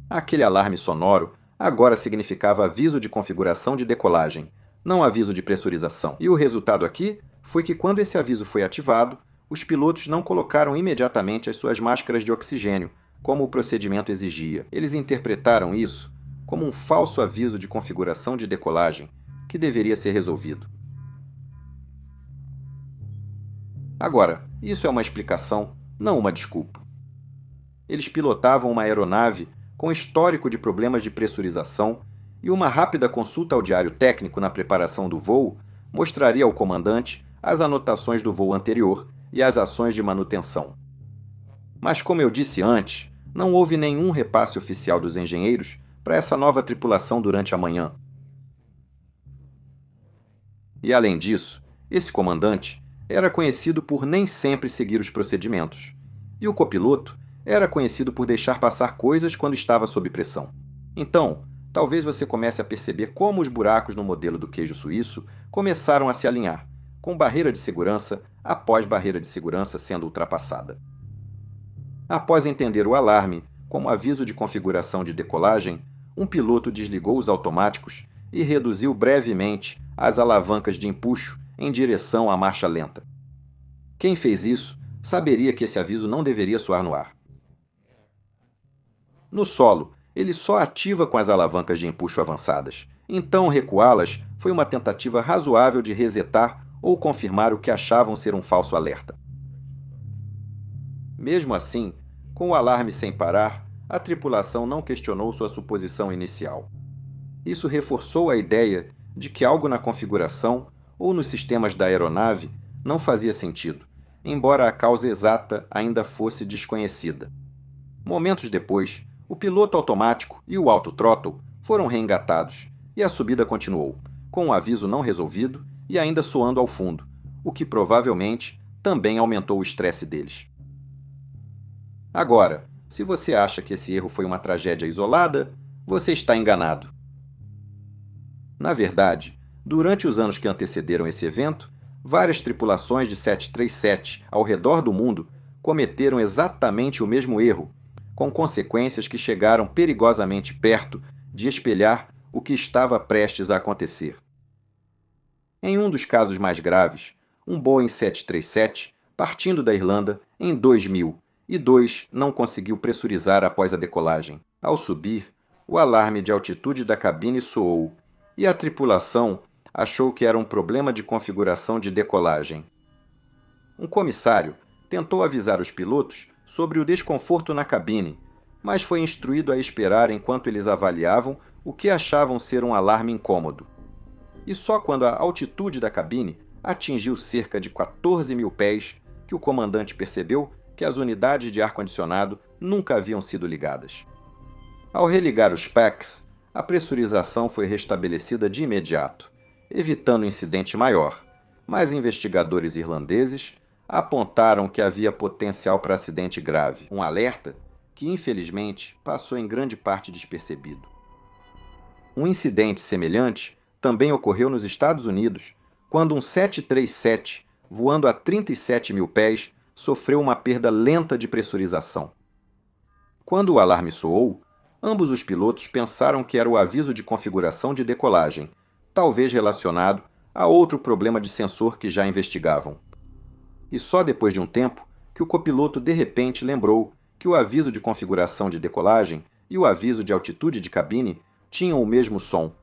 Aquele alarme sonoro agora significava aviso de configuração de decolagem, não aviso de pressurização. E o resultado aqui foi que, quando esse aviso foi ativado, os pilotos não colocaram imediatamente as suas máscaras de oxigênio, como o procedimento exigia. Eles interpretaram isso como um falso aviso de configuração de decolagem, que deveria ser resolvido. Agora, isso é uma explicação, não uma desculpa. Eles pilotavam uma aeronave com histórico de problemas de pressurização e uma rápida consulta ao diário técnico na preparação do voo mostraria ao comandante as anotações do voo anterior e as ações de manutenção. Mas, como eu disse antes, não houve nenhum repasse oficial dos engenheiros para essa nova tripulação durante a manhã. E, além disso, esse comandante era conhecido por nem sempre seguir os procedimentos, e o copiloto era conhecido por deixar passar coisas quando estava sob pressão. Então, talvez você comece a perceber como os buracos no modelo do queijo suíço começaram a se alinhar, com barreira de segurança após barreira de segurança sendo ultrapassada. Após entender o alarme como aviso de configuração de decolagem, um piloto desligou os automáticos e reduziu brevemente as alavancas de empuxo em direção à marcha lenta. Quem fez isso saberia que esse aviso não deveria soar no ar. No solo, ele só ativa com as alavancas de empuxo avançadas, então recuá-las foi uma tentativa razoável de resetar ou confirmar o que achavam ser um falso alerta. Mesmo assim, com o alarme sem parar, a tripulação não questionou sua suposição inicial. Isso reforçou a ideia de que algo na configuração ou nos sistemas da aeronave não fazia sentido, embora a causa exata ainda fosse desconhecida. Momentos depois, o piloto automático e o autothrottle foram reengatados e a subida continuou, com o aviso não resolvido e ainda soando ao fundo, o que provavelmente também aumentou o estresse deles. Agora, se você acha que esse erro foi uma tragédia isolada, você está enganado. Na verdade, durante os anos que antecederam esse evento, várias tripulações de 737 ao redor do mundo cometeram exatamente o mesmo erro, com consequências que chegaram perigosamente perto de espelhar o que estava prestes a acontecer. Em um dos casos mais graves, um Boeing 737, partindo da Irlanda em 2002, não conseguiu pressurizar após a decolagem. Ao subir, o alarme de altitude da cabine soou e a tripulação achou que era um problema de configuração de decolagem. Um comissário tentou avisar os pilotos sobre o desconforto na cabine, mas foi instruído a esperar enquanto eles avaliavam o que achavam ser um alarme incômodo. E só quando a altitude da cabine atingiu cerca de 14.000 pés que o comandante percebeu que as unidades de ar-condicionado nunca haviam sido ligadas. Ao religar os packs, a pressurização foi restabelecida de imediato, evitando incidente maior, mas investigadores irlandeses apontaram que havia potencial para acidente grave, um alerta que infelizmente passou em grande parte despercebido. Um incidente semelhante também ocorreu nos Estados Unidos, quando um 737, voando a 37.000 pés, sofreu uma perda lenta de pressurização. Quando o alarme soou, ambos os pilotos pensaram que era o aviso de configuração de decolagem, talvez relacionado a outro problema de sensor que já investigavam. E só depois de um tempo que o copiloto de repente lembrou que o aviso de configuração de decolagem e o aviso de altitude de cabine tinham o mesmo som,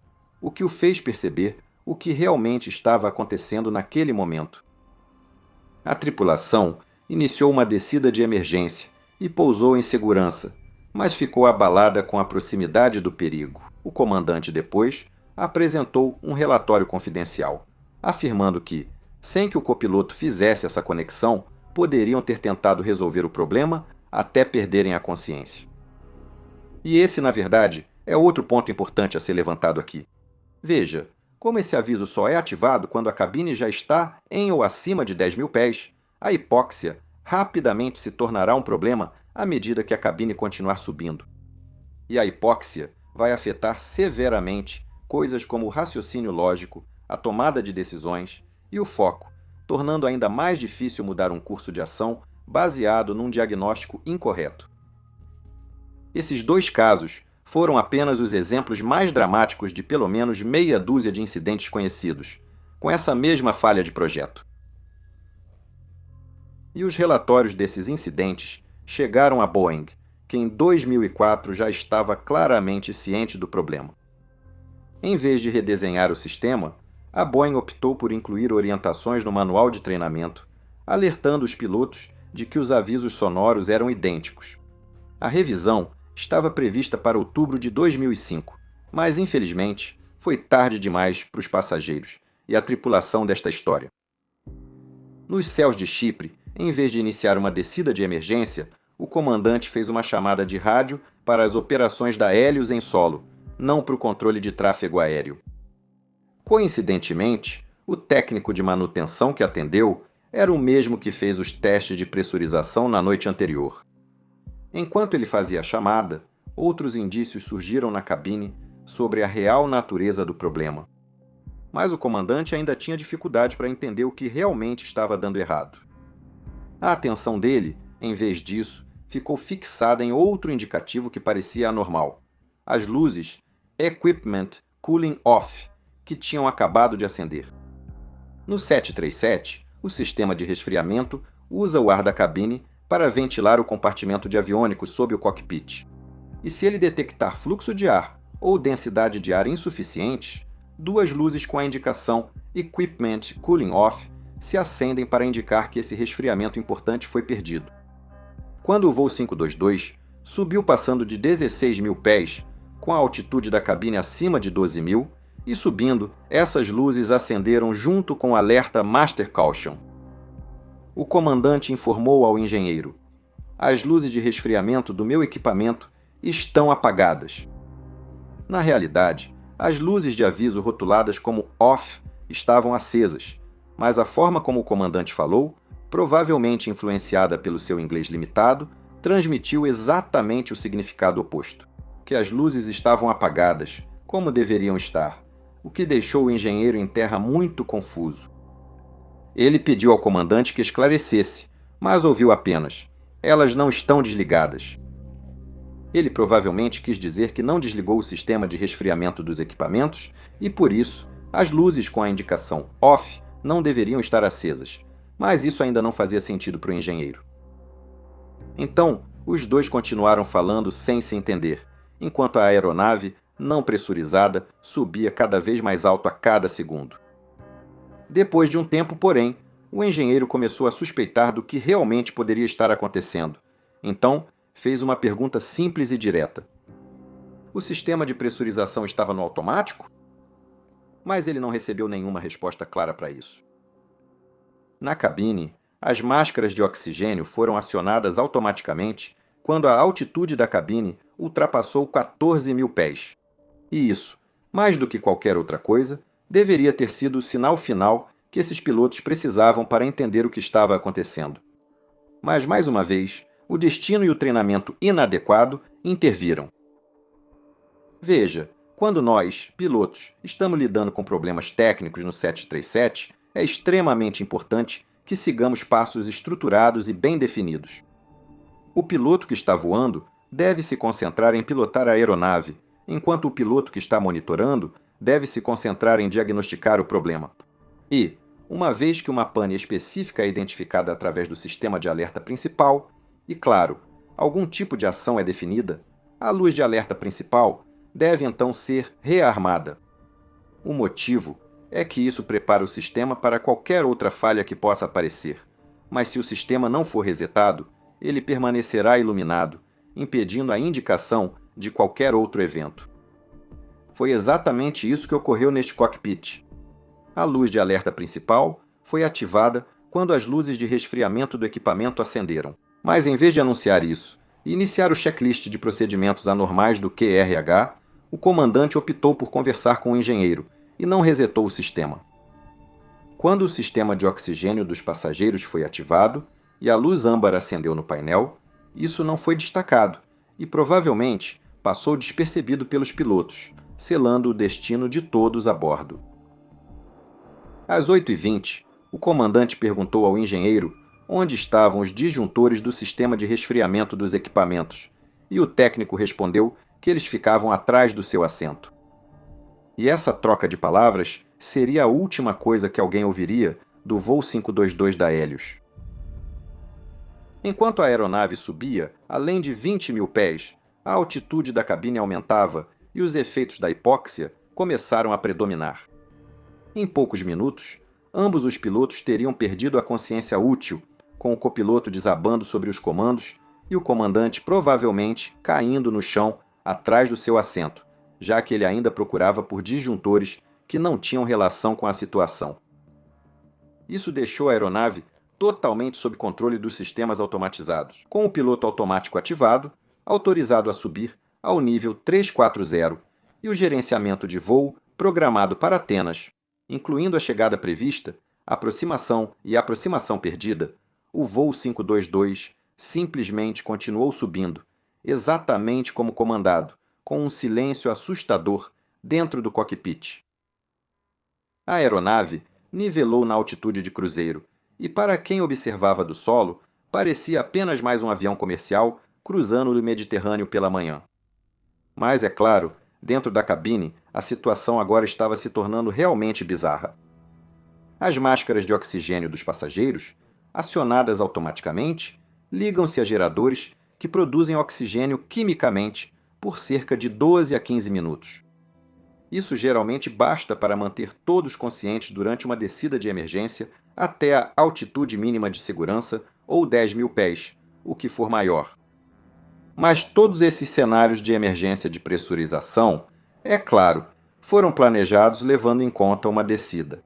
o que o fez perceber o que realmente estava acontecendo naquele momento. A tripulação iniciou uma descida de emergência e pousou em segurança, mas ficou abalada com a proximidade do perigo. O comandante depois apresentou um relatório confidencial, afirmando que, sem que o copiloto fizesse essa conexão, poderiam ter tentado resolver o problema até perderem a consciência. E esse, na verdade, é outro ponto importante a ser levantado aqui. Veja, como esse aviso só é ativado quando a cabine já está em ou acima de 10.000 pés, a hipóxia rapidamente se tornará um problema à medida que a cabine continuar subindo. E a hipóxia vai afetar severamente coisas como o raciocínio lógico, a tomada de decisões e o foco, tornando ainda mais difícil mudar um curso de ação baseado num diagnóstico incorreto. Esses dois casos foram apenas os exemplos mais dramáticos de pelo menos meia dúzia de incidentes conhecidos, com essa mesma falha de projeto. E os relatórios desses incidentes chegaram a Boeing, que em 2004 já estava claramente ciente do problema. Em vez de redesenhar o sistema, a Boeing optou por incluir orientações no manual de treinamento, alertando os pilotos de que os avisos sonoros eram idênticos. A revisão estava prevista para outubro de 2005, mas infelizmente foi tarde demais para os passageiros e a tripulação desta história. Nos céus de Chipre, em vez de iniciar uma descida de emergência, o comandante fez uma chamada de rádio para as operações da Hélios em solo, não para o controle de tráfego aéreo. Coincidentemente, o técnico de manutenção que atendeu era o mesmo que fez os testes de pressurização na noite anterior. Enquanto ele fazia a chamada, outros indícios surgiram na cabine sobre a real natureza do problema. Mas o comandante ainda tinha dificuldade para entender o que realmente estava dando errado. A atenção dele, em vez disso, ficou fixada em outro indicativo que parecia anormal: as luzes Equipment Cooling Off, que tinham acabado de acender. No 737, o sistema de resfriamento usa o ar da cabine para ventilar o compartimento de aviônicos sob o cockpit. E se ele detectar fluxo de ar ou densidade de ar insuficientes, duas luzes com a indicação Equipment Cooling Off se acendem para indicar que esse resfriamento importante foi perdido. Quando o voo 522 subiu passando de 16.000 pés, com a altitude da cabine acima de 12.000, e subindo, essas luzes acenderam junto com o alerta Master Caution. O comandante informou ao engenheiro: as luzes de resfriamento do meu equipamento estão apagadas. Na realidade, as luzes de aviso rotuladas como OFF estavam acesas, mas a forma como o comandante falou, provavelmente influenciada pelo seu inglês limitado, transmitiu exatamente o significado oposto: que as luzes estavam apagadas, como deveriam estar, o que deixou o engenheiro em terra muito confuso. Ele pediu ao comandante que esclarecesse, mas ouviu apenas: elas não estão desligadas. Ele provavelmente quis dizer que não desligou o sistema de resfriamento dos equipamentos e, por isso, as luzes com a indicação OFF não deveriam estar acesas, mas isso ainda não fazia sentido para o engenheiro. Então, os dois continuaram falando sem se entender, enquanto a aeronave, não pressurizada, subia cada vez mais alto a cada segundo. Depois de um tempo, porém, o engenheiro começou a suspeitar do que realmente poderia estar acontecendo. Então, fez uma pergunta simples e direta: o sistema de pressurização estava no automático? Mas ele não recebeu nenhuma resposta clara para isso. Na cabine, as máscaras de oxigênio foram acionadas automaticamente quando a altitude da cabine ultrapassou 14.000 pés. E isso, mais do que qualquer outra coisa, deveria ter sido o sinal final que esses pilotos precisavam para entender o que estava acontecendo. Mas, mais uma vez, o destino e o treinamento inadequado interviram. Veja, quando nós, pilotos, estamos lidando com problemas técnicos no 737, é extremamente importante que sigamos passos estruturados e bem definidos. O piloto que está voando deve se concentrar em pilotar a aeronave, enquanto o piloto que está monitorando deve se concentrar em diagnosticar o problema. E, uma vez que uma pane específica é identificada através do sistema de alerta principal, e claro, algum tipo de ação é definida, a luz de alerta principal deve então ser rearmada. O motivo é que isso prepara o sistema para qualquer outra falha que possa aparecer, mas se o sistema não for resetado, ele permanecerá iluminado, impedindo a indicação de qualquer outro evento. Foi exatamente isso que ocorreu neste cockpit. A luz de alerta principal foi ativada quando as luzes de resfriamento do equipamento acenderam. Mas em vez de anunciar isso e iniciar o checklist de procedimentos anormais do QRH, o comandante optou por conversar com o engenheiro e não resetou o sistema. Quando o sistema de oxigênio dos passageiros foi ativado e a luz âmbar acendeu no painel, isso não foi destacado e provavelmente passou despercebido pelos pilotos, selando o destino de todos a bordo. Às 8h20, o comandante perguntou ao engenheiro onde estavam os disjuntores do sistema de resfriamento dos equipamentos, e o técnico respondeu que eles ficavam atrás do seu assento. E essa troca de palavras seria a última coisa que alguém ouviria do voo 522 da Hélios. Enquanto a aeronave subia, além de 20.000 pés, a altitude da cabine aumentava e os efeitos da hipóxia começaram a predominar. Em poucos minutos, ambos os pilotos teriam perdido a consciência útil, com o copiloto desabando sobre os comandos e o comandante provavelmente caindo no chão atrás do seu assento, já que ele ainda procurava por disjuntores que não tinham relação com a situação. Isso deixou a aeronave totalmente sob controle dos sistemas automatizados, com o piloto automático ativado, autorizado a subir ao nível 340 e o gerenciamento de voo programado para Atenas, incluindo a chegada prevista, aproximação e aproximação perdida. O voo 522 simplesmente continuou subindo, exatamente como comandado, com um silêncio assustador dentro do cockpit. A aeronave nivelou na altitude de cruzeiro, e para quem observava do solo, parecia apenas mais um avião comercial cruzando o Mediterrâneo pela manhã. Mas, é claro, dentro da cabine, a situação agora estava se tornando realmente bizarra. As máscaras de oxigênio dos passageiros, acionadas automaticamente, ligam-se a geradores que produzem oxigênio quimicamente por cerca de 12 a 15 minutos. Isso geralmente basta para manter todos conscientes durante uma descida de emergência até a altitude mínima de segurança ou 10.000 pés, o que for maior. Mas todos esses cenários de emergência de pressurização, é claro, foram planejados levando em conta uma descida.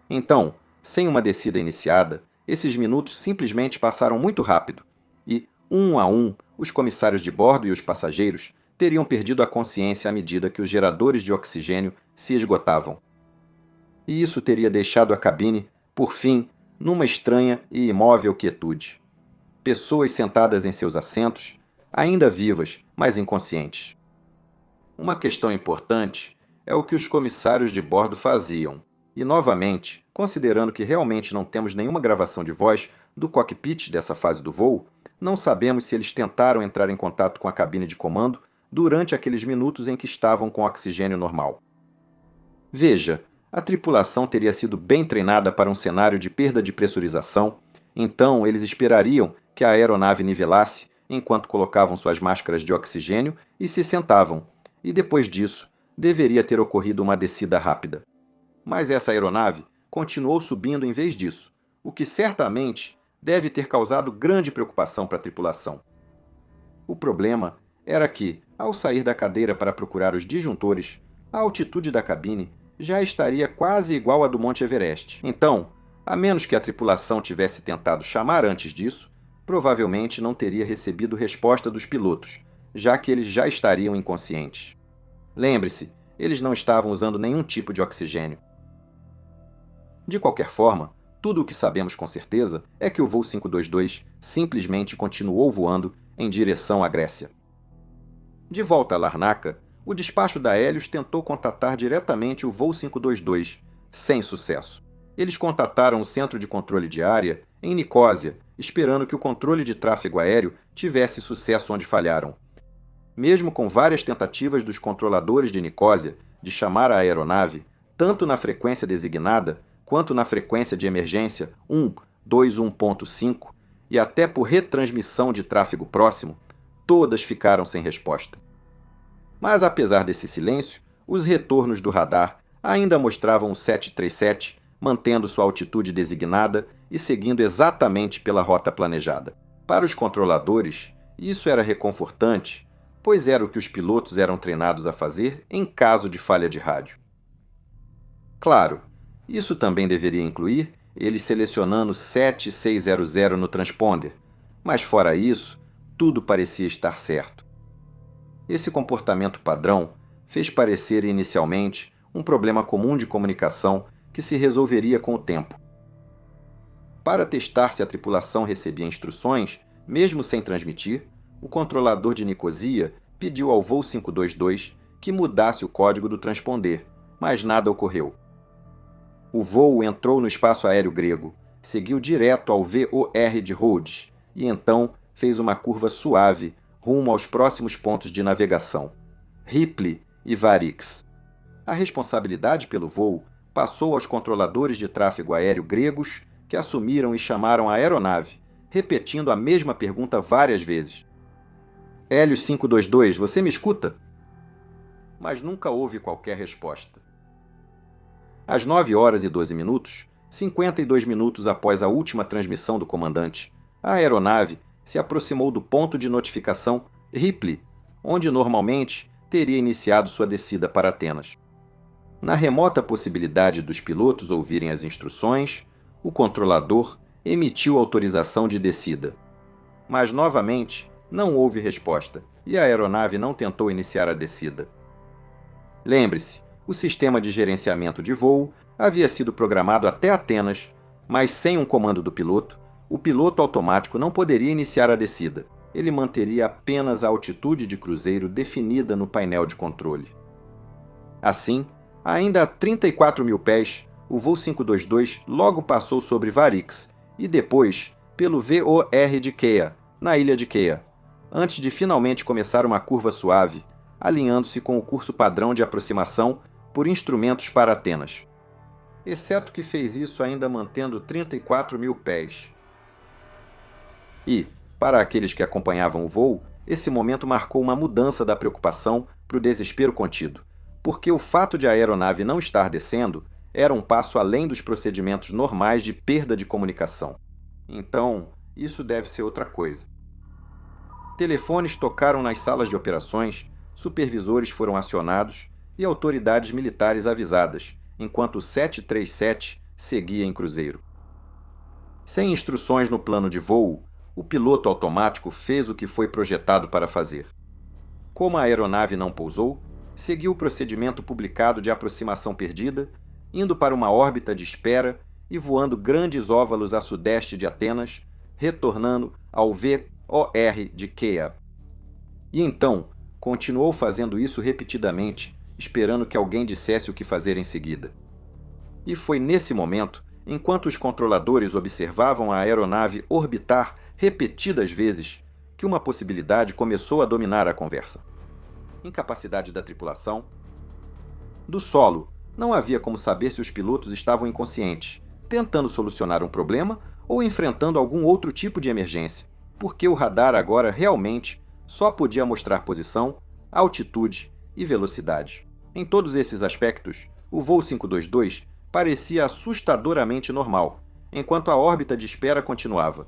Então, sem uma descida iniciada, esses minutos simplesmente passaram muito rápido e, um a um, os comissários de bordo e os passageiros teriam perdido a consciência à medida que os geradores de oxigênio se esgotavam. E isso teria deixado a cabine, por fim, numa estranha e imóvel quietude. Pessoas sentadas em seus assentos, ainda vivas, mas inconscientes. Uma questão importante é o que os comissários de bordo faziam. E, novamente, considerando que realmente não temos nenhuma gravação de voz do cockpit dessa fase do voo, não sabemos se eles tentaram entrar em contato com a cabine de comando durante aqueles minutos em que estavam com oxigênio normal. Veja, a tripulação teria sido bem treinada para um cenário de perda de pressurização, então eles esperariam que a aeronave nivelasse enquanto colocavam suas máscaras de oxigênio e se sentavam, e depois disso deveria ter ocorrido uma descida rápida. Mas essa aeronave continuou subindo em vez disso, o que certamente deve ter causado grande preocupação para a tripulação. O problema era que, ao sair da cadeira para procurar os disjuntores, a altitude da cabine já estaria quase igual à do Monte Everest. Então, a menos que a tripulação tivesse tentado chamar antes disso, provavelmente não teria recebido resposta dos pilotos, já que eles já estariam inconscientes. Lembre-se, eles não estavam usando nenhum tipo de oxigênio. De qualquer forma, tudo o que sabemos com certeza é que o voo 522 simplesmente continuou voando em direção à Grécia. De volta a Larnaca, o despacho da Hélios tentou contatar diretamente o voo 522, sem sucesso. Eles contataram o centro de controle de área em Nicósia, esperando que o controle de tráfego aéreo tivesse sucesso onde falharam. Mesmo com várias tentativas dos controladores de Nicósia de chamar a aeronave, tanto na frequência designada quanto na frequência de emergência 121.5 e até por retransmissão de tráfego próximo, todas ficaram sem resposta. Mas apesar desse silêncio, os retornos do radar ainda mostravam o 737 mantendo sua altitude designada e seguindo exatamente pela rota planejada. Para os controladores, isso era reconfortante, pois era o que os pilotos eram treinados a fazer em caso de falha de rádio. Claro, isso também deveria incluir eles selecionando 7600 no transponder, mas fora isso, tudo parecia estar certo. Esse comportamento padrão fez parecer inicialmente um problema comum de comunicação que se resolveria com o tempo. Para testar se a tripulação recebia instruções, mesmo sem transmitir, o controlador de Nicosia pediu ao voo 522 que mudasse o código do transponder, mas nada ocorreu. O voo entrou no espaço aéreo grego, seguiu direto ao VOR de Rhodes e então fez uma curva suave rumo aos próximos pontos de navegação, Ripley e Varix. A responsabilidade pelo voo passou aos controladores de tráfego aéreo gregos, que assumiram e chamaram a aeronave, repetindo a mesma pergunta várias vezes. Hélios 522, você me escuta? Mas nunca houve qualquer resposta. Às 9h12, 52 minutos após a última transmissão do comandante, a aeronave se aproximou do ponto de notificação Ripley, onde normalmente teria iniciado sua descida para Atenas. Na remota possibilidade dos pilotos ouvirem as instruções, o controlador emitiu autorização de descida. Mas, novamente, não houve resposta e a aeronave não tentou iniciar a descida. Lembre-se, o sistema de gerenciamento de voo havia sido programado até Atenas, mas sem um comando do piloto, o piloto automático não poderia iniciar a descida. Ele manteria apenas a altitude de cruzeiro definida no painel de controle. Assim, ainda a 34 mil pés, o voo 522 logo passou sobre Varix e depois pelo VOR de Keia, na ilha de Keia, antes de finalmente começar uma curva suave, alinhando-se com o curso padrão de aproximação por instrumentos para Atenas. Exceto que fez isso ainda mantendo 34 mil pés. E, para aqueles que acompanhavam o voo, esse momento marcou uma mudança da preocupação para o desespero contido, porque o fato de a aeronave não estar descendo era um passo além dos procedimentos normais de perda de comunicação. Então, isso deve ser outra coisa. Telefones tocaram nas salas de operações, supervisores foram acionados e autoridades militares avisadas, enquanto o 737 seguia em cruzeiro. Sem instruções no plano de voo, o piloto automático fez o que foi projetado para fazer. Como a aeronave não pousou, seguiu o procedimento publicado de aproximação perdida, indo para uma órbita de espera e voando grandes óvalos a sudeste de Atenas, retornando ao VOR de Keia. E então, continuou fazendo isso repetidamente, esperando que alguém dissesse o que fazer em seguida. E foi nesse momento, enquanto os controladores observavam a aeronave orbitar repetidas vezes, que uma possibilidade começou a dominar a conversa. Incapacidade da tripulação. Do solo, não havia como saber se os pilotos estavam inconscientes, tentando solucionar um problema ou enfrentando algum outro tipo de emergência, porque o radar agora realmente só podia mostrar posição, altitude e velocidade. Em todos esses aspectos, o voo 522 parecia assustadoramente normal, enquanto a órbita de espera continuava.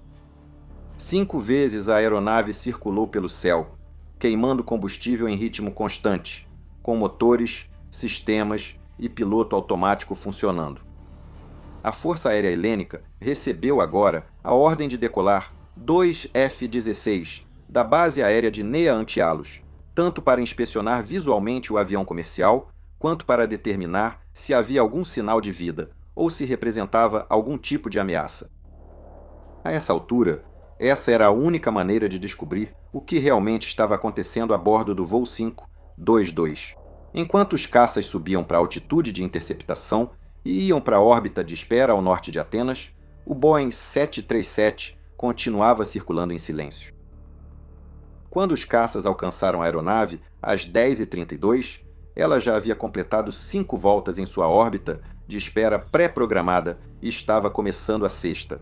5 vezes a aeronave circulou pelo céu, queimando combustível em ritmo constante, com motores, sistemas e piloto automático funcionando. A Força Aérea Helênica recebeu agora a ordem de decolar 2 F-16 da base aérea de Nea Antialos, tanto para inspecionar visualmente o avião comercial, quanto para determinar se havia algum sinal de vida ou se representava algum tipo de ameaça. A essa altura, essa era a única maneira de descobrir o que realmente estava acontecendo a bordo do voo 522. Enquanto os caças subiam para a altitude de interceptação e iam para a órbita de espera ao norte de Atenas, o Boeing 737 continuava circulando em silêncio. Quando os caças alcançaram a aeronave, às 10h32, ela já havia completado 5 voltas em sua órbita de espera pré-programada e estava começando a sexta.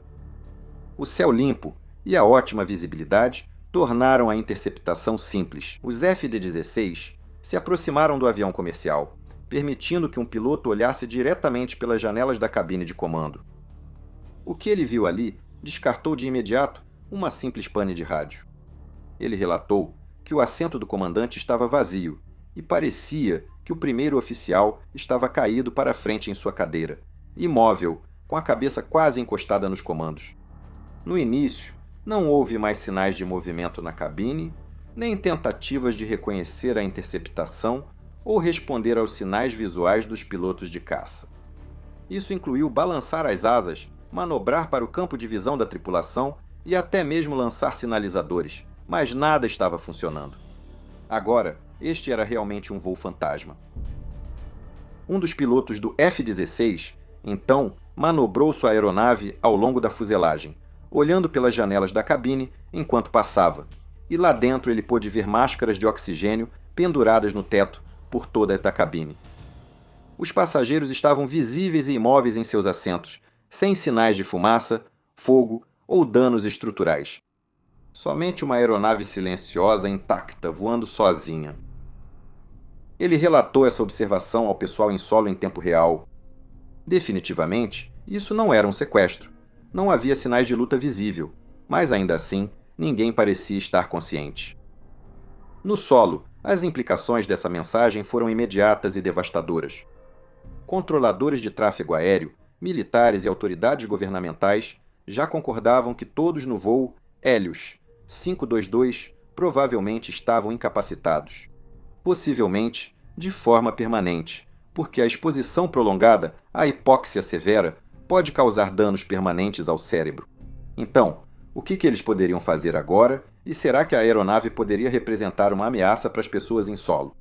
O céu limpo e a ótima visibilidade tornaram a interceptação simples. Os FD-16 se aproximaram do avião comercial, permitindo que um piloto olhasse diretamente pelas janelas da cabine de comando. O que ele viu ali descartou de imediato uma simples pane de rádio. Ele relatou que o assento do comandante estava vazio e parecia que o primeiro oficial estava caído para a frente em sua cadeira, imóvel, com a cabeça quase encostada nos comandos. No início, não houve mais sinais de movimento na cabine, nem tentativas de reconhecer a interceptação ou responder aos sinais visuais dos pilotos de caça. Isso incluiu balançar as asas, manobrar para o campo de visão da tripulação e até mesmo lançar sinalizadores, mas nada estava funcionando. Agora, este era realmente um voo fantasma. Um dos pilotos do F-16, então, manobrou sua aeronave ao longo da fuselagem, olhando pelas janelas da cabine enquanto passava, e lá dentro ele pôde ver máscaras de oxigênio penduradas no teto por toda a cabine. Os passageiros estavam visíveis e imóveis em seus assentos, sem sinais de fumaça, fogo ou danos estruturais. Somente uma aeronave silenciosa intacta voando sozinha. Ele relatou essa observação ao pessoal em solo em tempo real. Definitivamente, isso não era um sequestro. Não havia sinais de luta visível, mas ainda assim, ninguém parecia estar consciente. No solo, as implicações dessa mensagem foram imediatas e devastadoras. Controladores de tráfego aéreo, militares e autoridades governamentais já concordavam que todos no voo Hélios 522 provavelmente estavam incapacitados. Possivelmente de forma permanente, porque a exposição prolongada à hipóxia severa pode causar danos permanentes ao cérebro. Então, o que eles poderiam fazer agora, e será que a aeronave poderia representar uma ameaça para as pessoas em solo?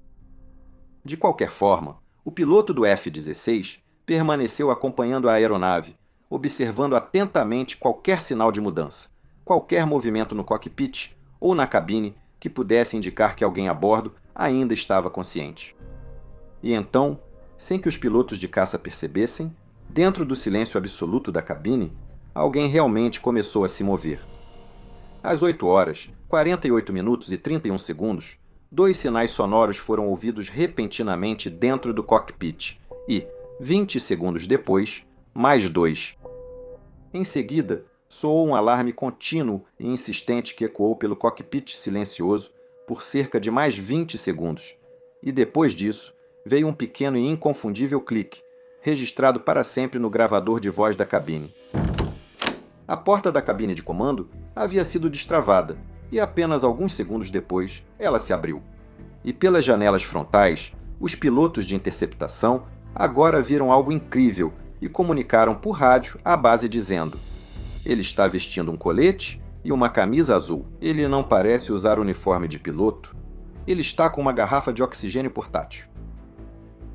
De qualquer forma, o piloto do F-16 permaneceu acompanhando a aeronave, observando atentamente qualquer sinal de mudança, qualquer movimento no cockpit ou na cabine que pudesse indicar que alguém a bordo ainda estava consciente. E então, sem que os pilotos de caça percebessem, dentro do silêncio absoluto da cabine, alguém realmente começou a se mover. Às 8 horas, 48 minutos e 31 segundos, 2 sinais sonoros foram ouvidos repentinamente dentro do cockpit e, 20 segundos depois, mais 2. Em seguida, soou um alarme contínuo e insistente que ecoou pelo cockpit silencioso por cerca de mais 20 segundos, e depois disso, veio um pequeno e inconfundível clique, registrado para sempre no gravador de voz da cabine. A porta da cabine de comando havia sido destravada, e apenas alguns segundos depois ela se abriu. E pelas janelas frontais, os pilotos de interceptação agora viram algo incrível e comunicaram por rádio à base dizendo: ele está vestindo um colete e uma camisa azul. Ele não parece usar uniforme de piloto. Ele está com uma garrafa de oxigênio portátil.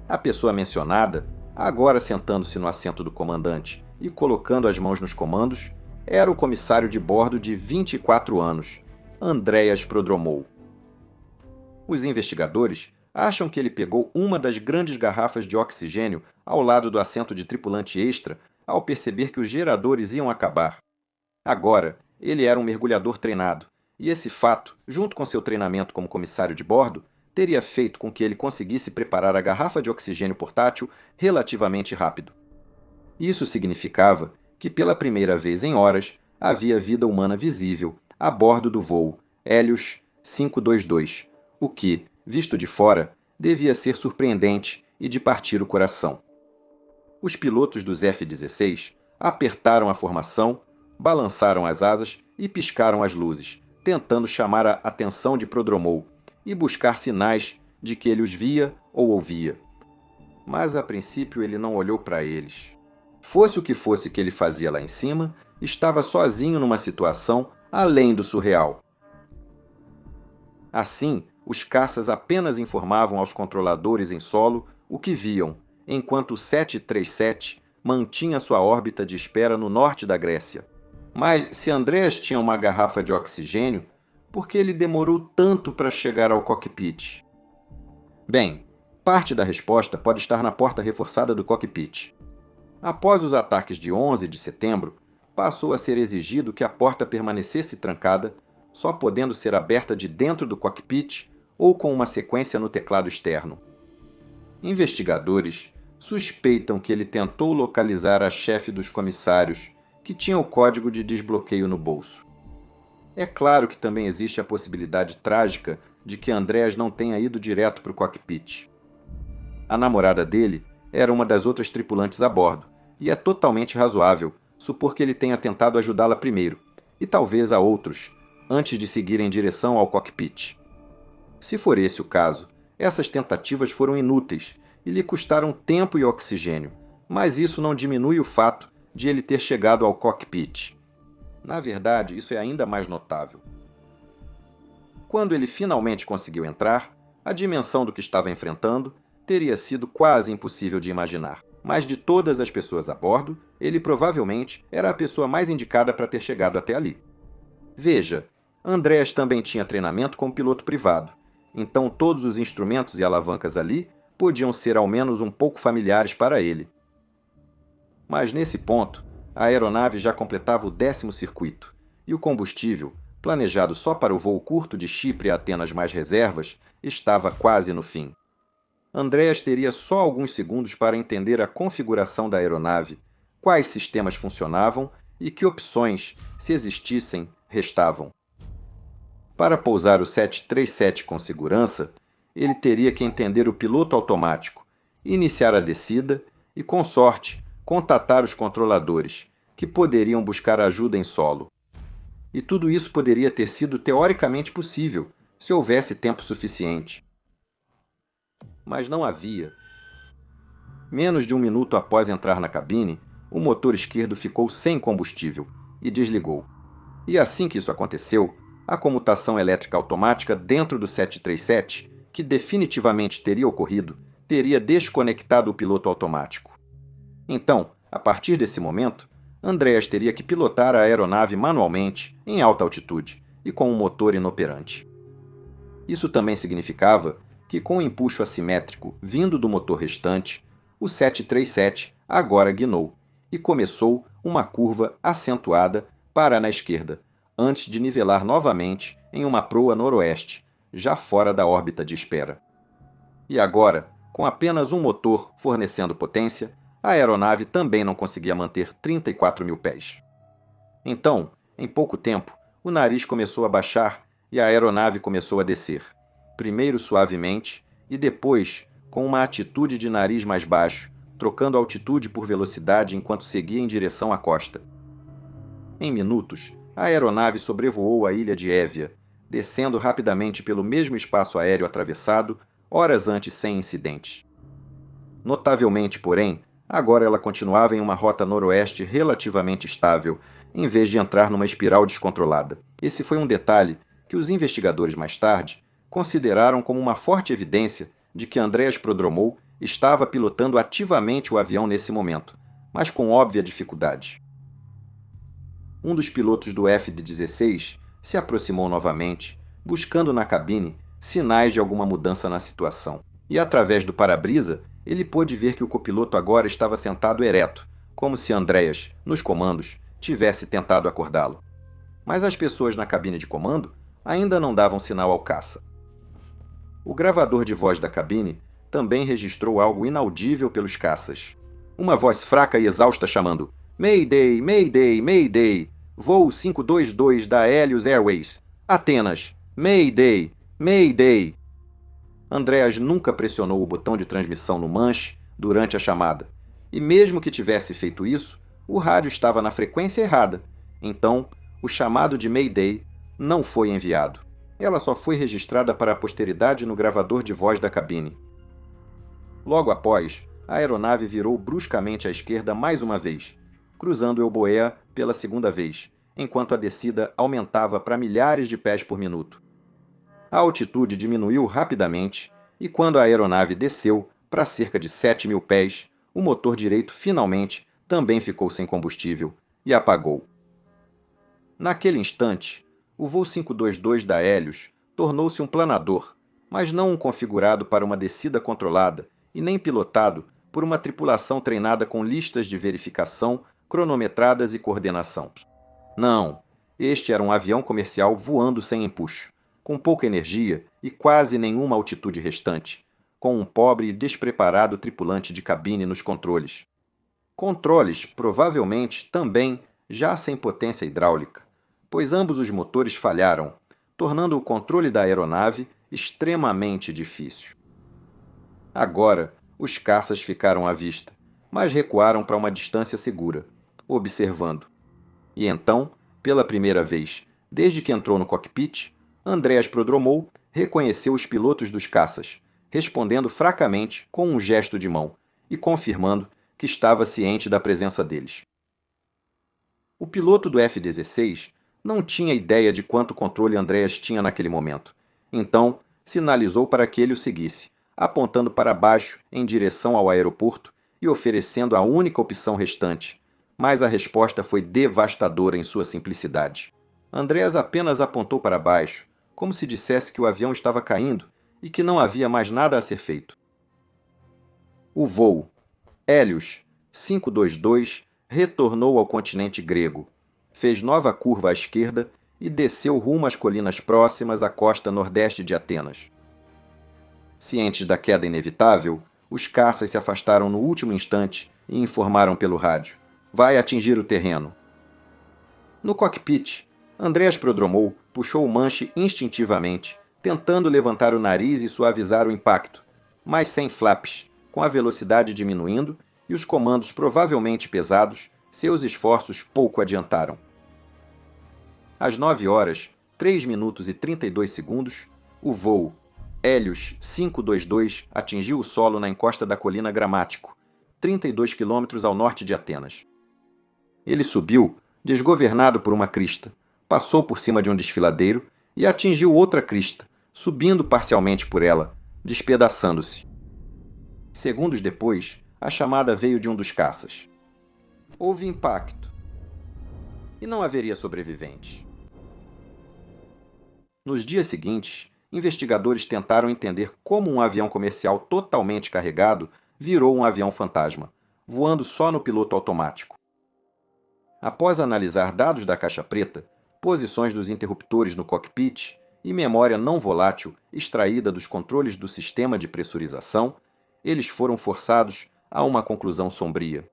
A pessoa mencionada, agora sentando-se no assento do comandante e colocando as mãos nos comandos, era o comissário de bordo de 24 anos, Andreas Prodromou. Os investigadores acham que ele pegou uma das grandes garrafas de oxigênio ao lado do assento de tripulante extra ao perceber que os geradores iam acabar. Agora, ele era um mergulhador treinado, e esse fato, junto com seu treinamento como comissário de bordo, teria feito com que ele conseguisse preparar a garrafa de oxigênio portátil relativamente rápido. Isso significava que, pela primeira vez em horas, havia vida humana visível a bordo do voo Hélios 522, o que, visto de fora, devia ser surpreendente e de partir o coração. Os pilotos dos F-16 apertaram a formação, balançaram as asas e piscaram as luzes, tentando chamar a atenção de Prodromou e buscar sinais de que ele os via ou ouvia. Mas a princípio ele não olhou para eles. Fosse o que fosse que ele fazia lá em cima, estava sozinho numa situação além do surreal. Assim, os caças apenas informavam aos controladores em solo o que viam, enquanto o 737 mantinha sua órbita de espera no norte da Grécia. Mas se Andreas tinha uma garrafa de oxigênio, por que ele demorou tanto para chegar ao cockpit? Bem, parte da resposta pode estar na porta reforçada do cockpit. Após os ataques de 11 de setembro, passou a ser exigido que a porta permanecesse trancada, só podendo ser aberta de dentro do cockpit ou com uma sequência no teclado externo. Investigadores suspeitam que ele tentou localizar a chefe dos comissários, que tinha o código de desbloqueio no bolso. É claro que também existe a possibilidade trágica de que Andreas não tenha ido direto para o cockpit. A namorada dele era uma das outras tripulantes a bordo, e é totalmente razoável supor que ele tenha tentado ajudá-la primeiro, e talvez a outros, antes de seguir em direção ao cockpit. Se for esse o caso, essas tentativas foram inúteis e lhe custaram tempo e oxigênio, mas isso não diminui o fato de ele ter chegado ao cockpit. Na verdade, isso é ainda mais notável. Quando ele finalmente conseguiu entrar, a dimensão do que estava enfrentando teria sido quase impossível de imaginar. Mas de todas as pessoas a bordo, ele provavelmente era a pessoa mais indicada para ter chegado até ali. Veja, Andreas também tinha treinamento como piloto privado, então todos os instrumentos e alavancas ali podiam ser ao menos um pouco familiares para ele. Mas nesse ponto, a aeronave já completava o 10º circuito, e o combustível, planejado só para o voo curto de Chipre a Atenas mais reservas, estava quase no fim. Andreas teria só alguns segundos para entender a configuração da aeronave, quais sistemas funcionavam e que opções, se existissem, restavam. Para pousar o 737 com segurança, ele teria que entender o piloto automático, iniciar a descida e, com sorte, contatar os controladores, que poderiam buscar ajuda em solo. E tudo isso poderia ter sido teoricamente possível, se houvesse tempo suficiente. Mas não havia. Menos de um minuto após entrar na cabine, o motor esquerdo ficou sem combustível e desligou. E assim que isso aconteceu, a comutação elétrica automática dentro do 737, que definitivamente teria ocorrido, teria desconectado o piloto automático. Então, a partir desse momento, Andreas teria que pilotar a aeronave manualmente, em alta altitude e com um motor inoperante. Isso também significava que, com o empuxo assimétrico vindo do motor restante, o 737 agora guinou e começou uma curva acentuada para na esquerda, antes de nivelar novamente em uma proa noroeste, já fora da órbita de espera. E agora, com apenas um motor fornecendo potência, a aeronave também não conseguia manter 34.000 pés. Então, em pouco tempo, o nariz começou a baixar e a aeronave começou a descer, primeiro suavemente e depois com uma atitude de nariz mais baixo, trocando altitude por velocidade enquanto seguia em direção à costa. Em minutos, a aeronave sobrevoou a ilha de Évia, descendo rapidamente pelo mesmo espaço aéreo atravessado, horas antes sem incidentes. Notavelmente, porém, agora ela continuava em uma rota noroeste relativamente estável, em vez de entrar numa espiral descontrolada. Esse foi um detalhe que os investigadores mais tarde consideraram como uma forte evidência de que Andreas Prodromou estava pilotando ativamente o avião nesse momento, mas com óbvia dificuldade. Um dos pilotos do F-16 se aproximou novamente, buscando na cabine sinais de alguma mudança na situação. E através do para-brisa, ele pôde ver que o copiloto agora estava sentado ereto, como se Andreas, nos comandos, tivesse tentado acordá-lo. Mas as pessoas na cabine de comando ainda não davam sinal ao caça. O gravador de voz da cabine também registrou algo inaudível pelos caças. Uma voz fraca e exausta chamando: "Mayday, Mayday, Mayday! Voo 522 da Helios Airways. Atenas. Mayday, Mayday!" Andreas nunca pressionou o botão de transmissão no manche durante a chamada, e mesmo que tivesse feito isso, o rádio estava na frequência errada, então o chamado de Mayday não foi enviado. Ela só foi registrada para a posteridade no gravador de voz da cabine. Logo após, a aeronave virou bruscamente à esquerda mais uma vez, cruzando Euboea pela segunda vez, enquanto a descida aumentava para milhares de pés por minuto. A altitude diminuiu rapidamente e quando a aeronave desceu para cerca de 7.000 pés, o motor direito finalmente também ficou sem combustível e apagou. Naquele instante, o voo 522 da Helios tornou-se um planador, mas não um configurado para uma descida controlada e nem pilotado por uma tripulação treinada com listas de verificação, cronometradas e coordenação. Não, este era um avião comercial voando sem empuxo, com pouca energia e quase nenhuma altitude restante, com um pobre e despreparado tripulante de cabine nos controles. Controles, provavelmente, também já sem potência hidráulica, pois ambos os motores falharam, tornando o controle da aeronave extremamente difícil. Agora, os caças ficaram à vista, mas recuaram para uma distância segura, observando. E então, pela primeira vez, desde que entrou no cockpit, Andreas Prodromou reconheceu os pilotos dos caças, respondendo fracamente com um gesto de mão e confirmando que estava ciente da presença deles. O piloto do F-16 não tinha ideia de quanto controle Andreas tinha naquele momento, Então, sinalizou para que ele o seguisse, apontando para baixo em direção ao aeroporto e oferecendo a única opção restante. Mas a resposta foi devastadora em sua simplicidade. Andreas apenas apontou para baixo, como se dissesse que o avião estava caindo e que não havia mais nada a ser feito. O voo Hélios 522 retornou ao continente grego, fez nova curva à esquerda e desceu rumo às colinas próximas à costa nordeste de Atenas. Cientes da queda inevitável, os caças se afastaram no último instante e informaram pelo rádio: vai atingir o terreno. No cockpit, Andreas Prodromou puxou o manche instintivamente, tentando levantar o nariz e suavizar o impacto, mas sem flaps, com a velocidade diminuindo e os comandos provavelmente pesados, seus esforços pouco adiantaram. Às 9 horas, 3 minutos e 32 segundos, o voo Hélios 522 atingiu o solo na encosta da colina Gramático, 32 quilômetros ao norte de Atenas. Ele subiu, desgovernado por uma crista, passou por cima de um desfiladeiro e atingiu outra crista, subindo parcialmente por ela, despedaçando-se. Segundos depois, a chamada veio de um dos caças. Houve impacto. E não haveria sobreviventes. Nos dias seguintes, investigadores tentaram entender como um avião comercial totalmente carregado virou um avião fantasma, voando só no piloto automático. Após analisar dados da caixa preta, posições dos interruptores no cockpit e memória não volátil extraída dos controles do sistema de pressurização, eles foram forçados a uma conclusão sombria.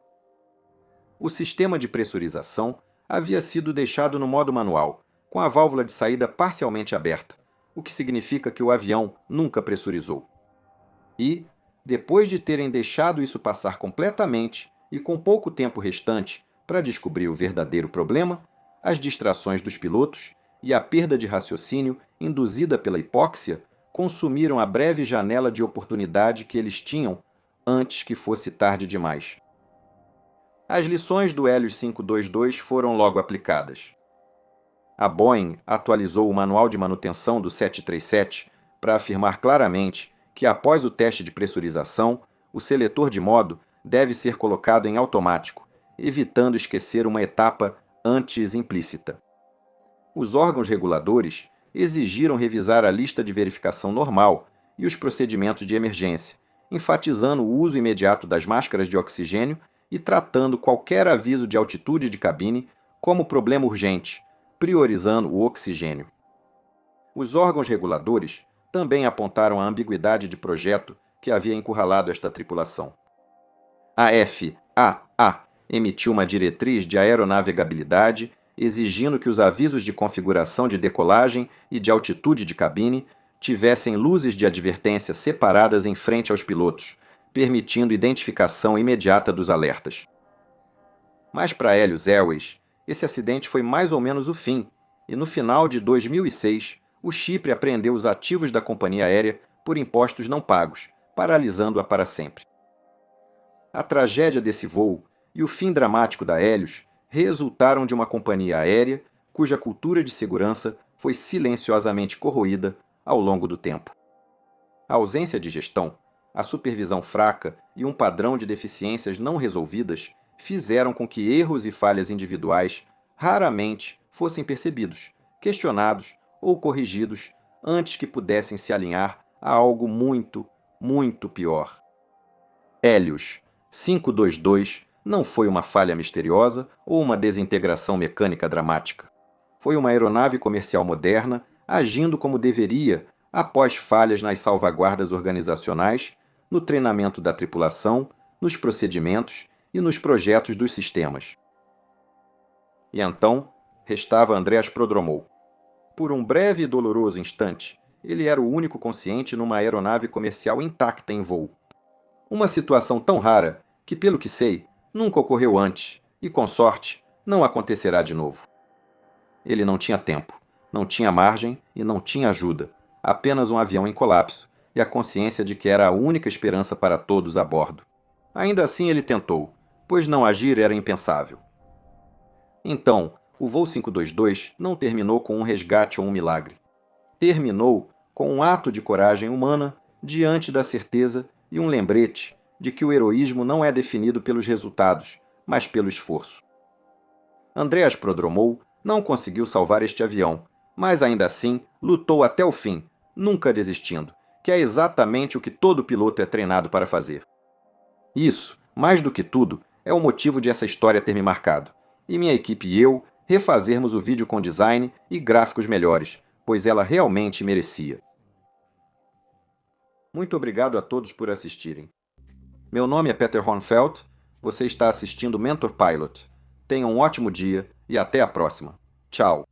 O sistema de pressurização havia sido deixado no modo manual, com a válvula de saída parcialmente aberta, o que significa que o avião nunca pressurizou. E, depois de terem deixado isso passar completamente e com pouco tempo restante para descobrir o verdadeiro problema, as distrações dos pilotos e a perda de raciocínio induzida pela hipóxia consumiram a breve janela de oportunidade que eles tinham antes que fosse tarde demais. As lições do Hélios 522 foram logo aplicadas. A Boeing atualizou o manual de manutenção do 737 para afirmar claramente que, após o teste de pressurização, o seletor de modo deve ser colocado em automático, evitando esquecer uma etapa antes implícita. Os órgãos reguladores exigiram revisar a lista de verificação normal e os procedimentos de emergência, enfatizando o uso imediato das máscaras de oxigênio e tratando qualquer aviso de altitude de cabine como problema urgente, priorizando o oxigênio. Os órgãos reguladores também apontaram a ambiguidade de projeto que havia encurralado esta tripulação. A FAA emitiu uma diretriz de aeronavegabilidade exigindo que os avisos de configuração de decolagem e de altitude de cabine tivessem luzes de advertência separadas em frente aos pilotos, permitindo identificação imediata dos alertas. Mas para Hélios Airways, esse acidente foi mais ou menos o fim, e no final de 2006, o Chipre apreendeu os ativos da companhia aérea por impostos não pagos, paralisando-a para sempre. A tragédia desse voo e o fim dramático da Hélios resultaram de uma companhia aérea cuja cultura de segurança foi silenciosamente corroída ao longo do tempo. A ausência de gestão, a supervisão fraca e um padrão de deficiências não resolvidas fizeram com que erros e falhas individuais raramente fossem percebidos, questionados ou corrigidos antes que pudessem se alinhar a algo muito, muito pior. Hélios 522 não foi uma falha misteriosa ou uma desintegração mecânica dramática. Foi uma aeronave comercial moderna agindo como deveria após falhas nas salvaguardas organizacionais, no treinamento da tripulação, nos procedimentos e nos projetos dos sistemas. E então, restava Andreas Prodromou. Por um breve e doloroso instante, ele era o único consciente numa aeronave comercial intacta em voo. Uma situação tão rara que, pelo que sei, nunca ocorreu antes e, com sorte, não acontecerá de novo. Ele não tinha tempo, não tinha margem e não tinha ajuda, apenas um avião em colapso e a consciência de que era a única esperança para todos a bordo. Ainda assim ele tentou, pois não agir era impensável. Então, o voo 522 não terminou com um resgate ou um milagre. Terminou com um ato de coragem humana diante da certeza e um lembrete de que o heroísmo não é definido pelos resultados, mas pelo esforço. Andreas Prodromou não conseguiu salvar este avião, mas ainda assim lutou até o fim, nunca desistindo, que é exatamente o que todo piloto é treinado para fazer. Isso, mais do que tudo, é o motivo de essa história ter me marcado, e minha equipe e eu refazermos o vídeo com design e gráficos melhores, pois ela realmente merecia. Muito obrigado a todos por assistirem. Meu nome é Peter Hornfeld, você está assistindo Mentor Pilot. Tenha um ótimo dia e até a próxima. Tchau!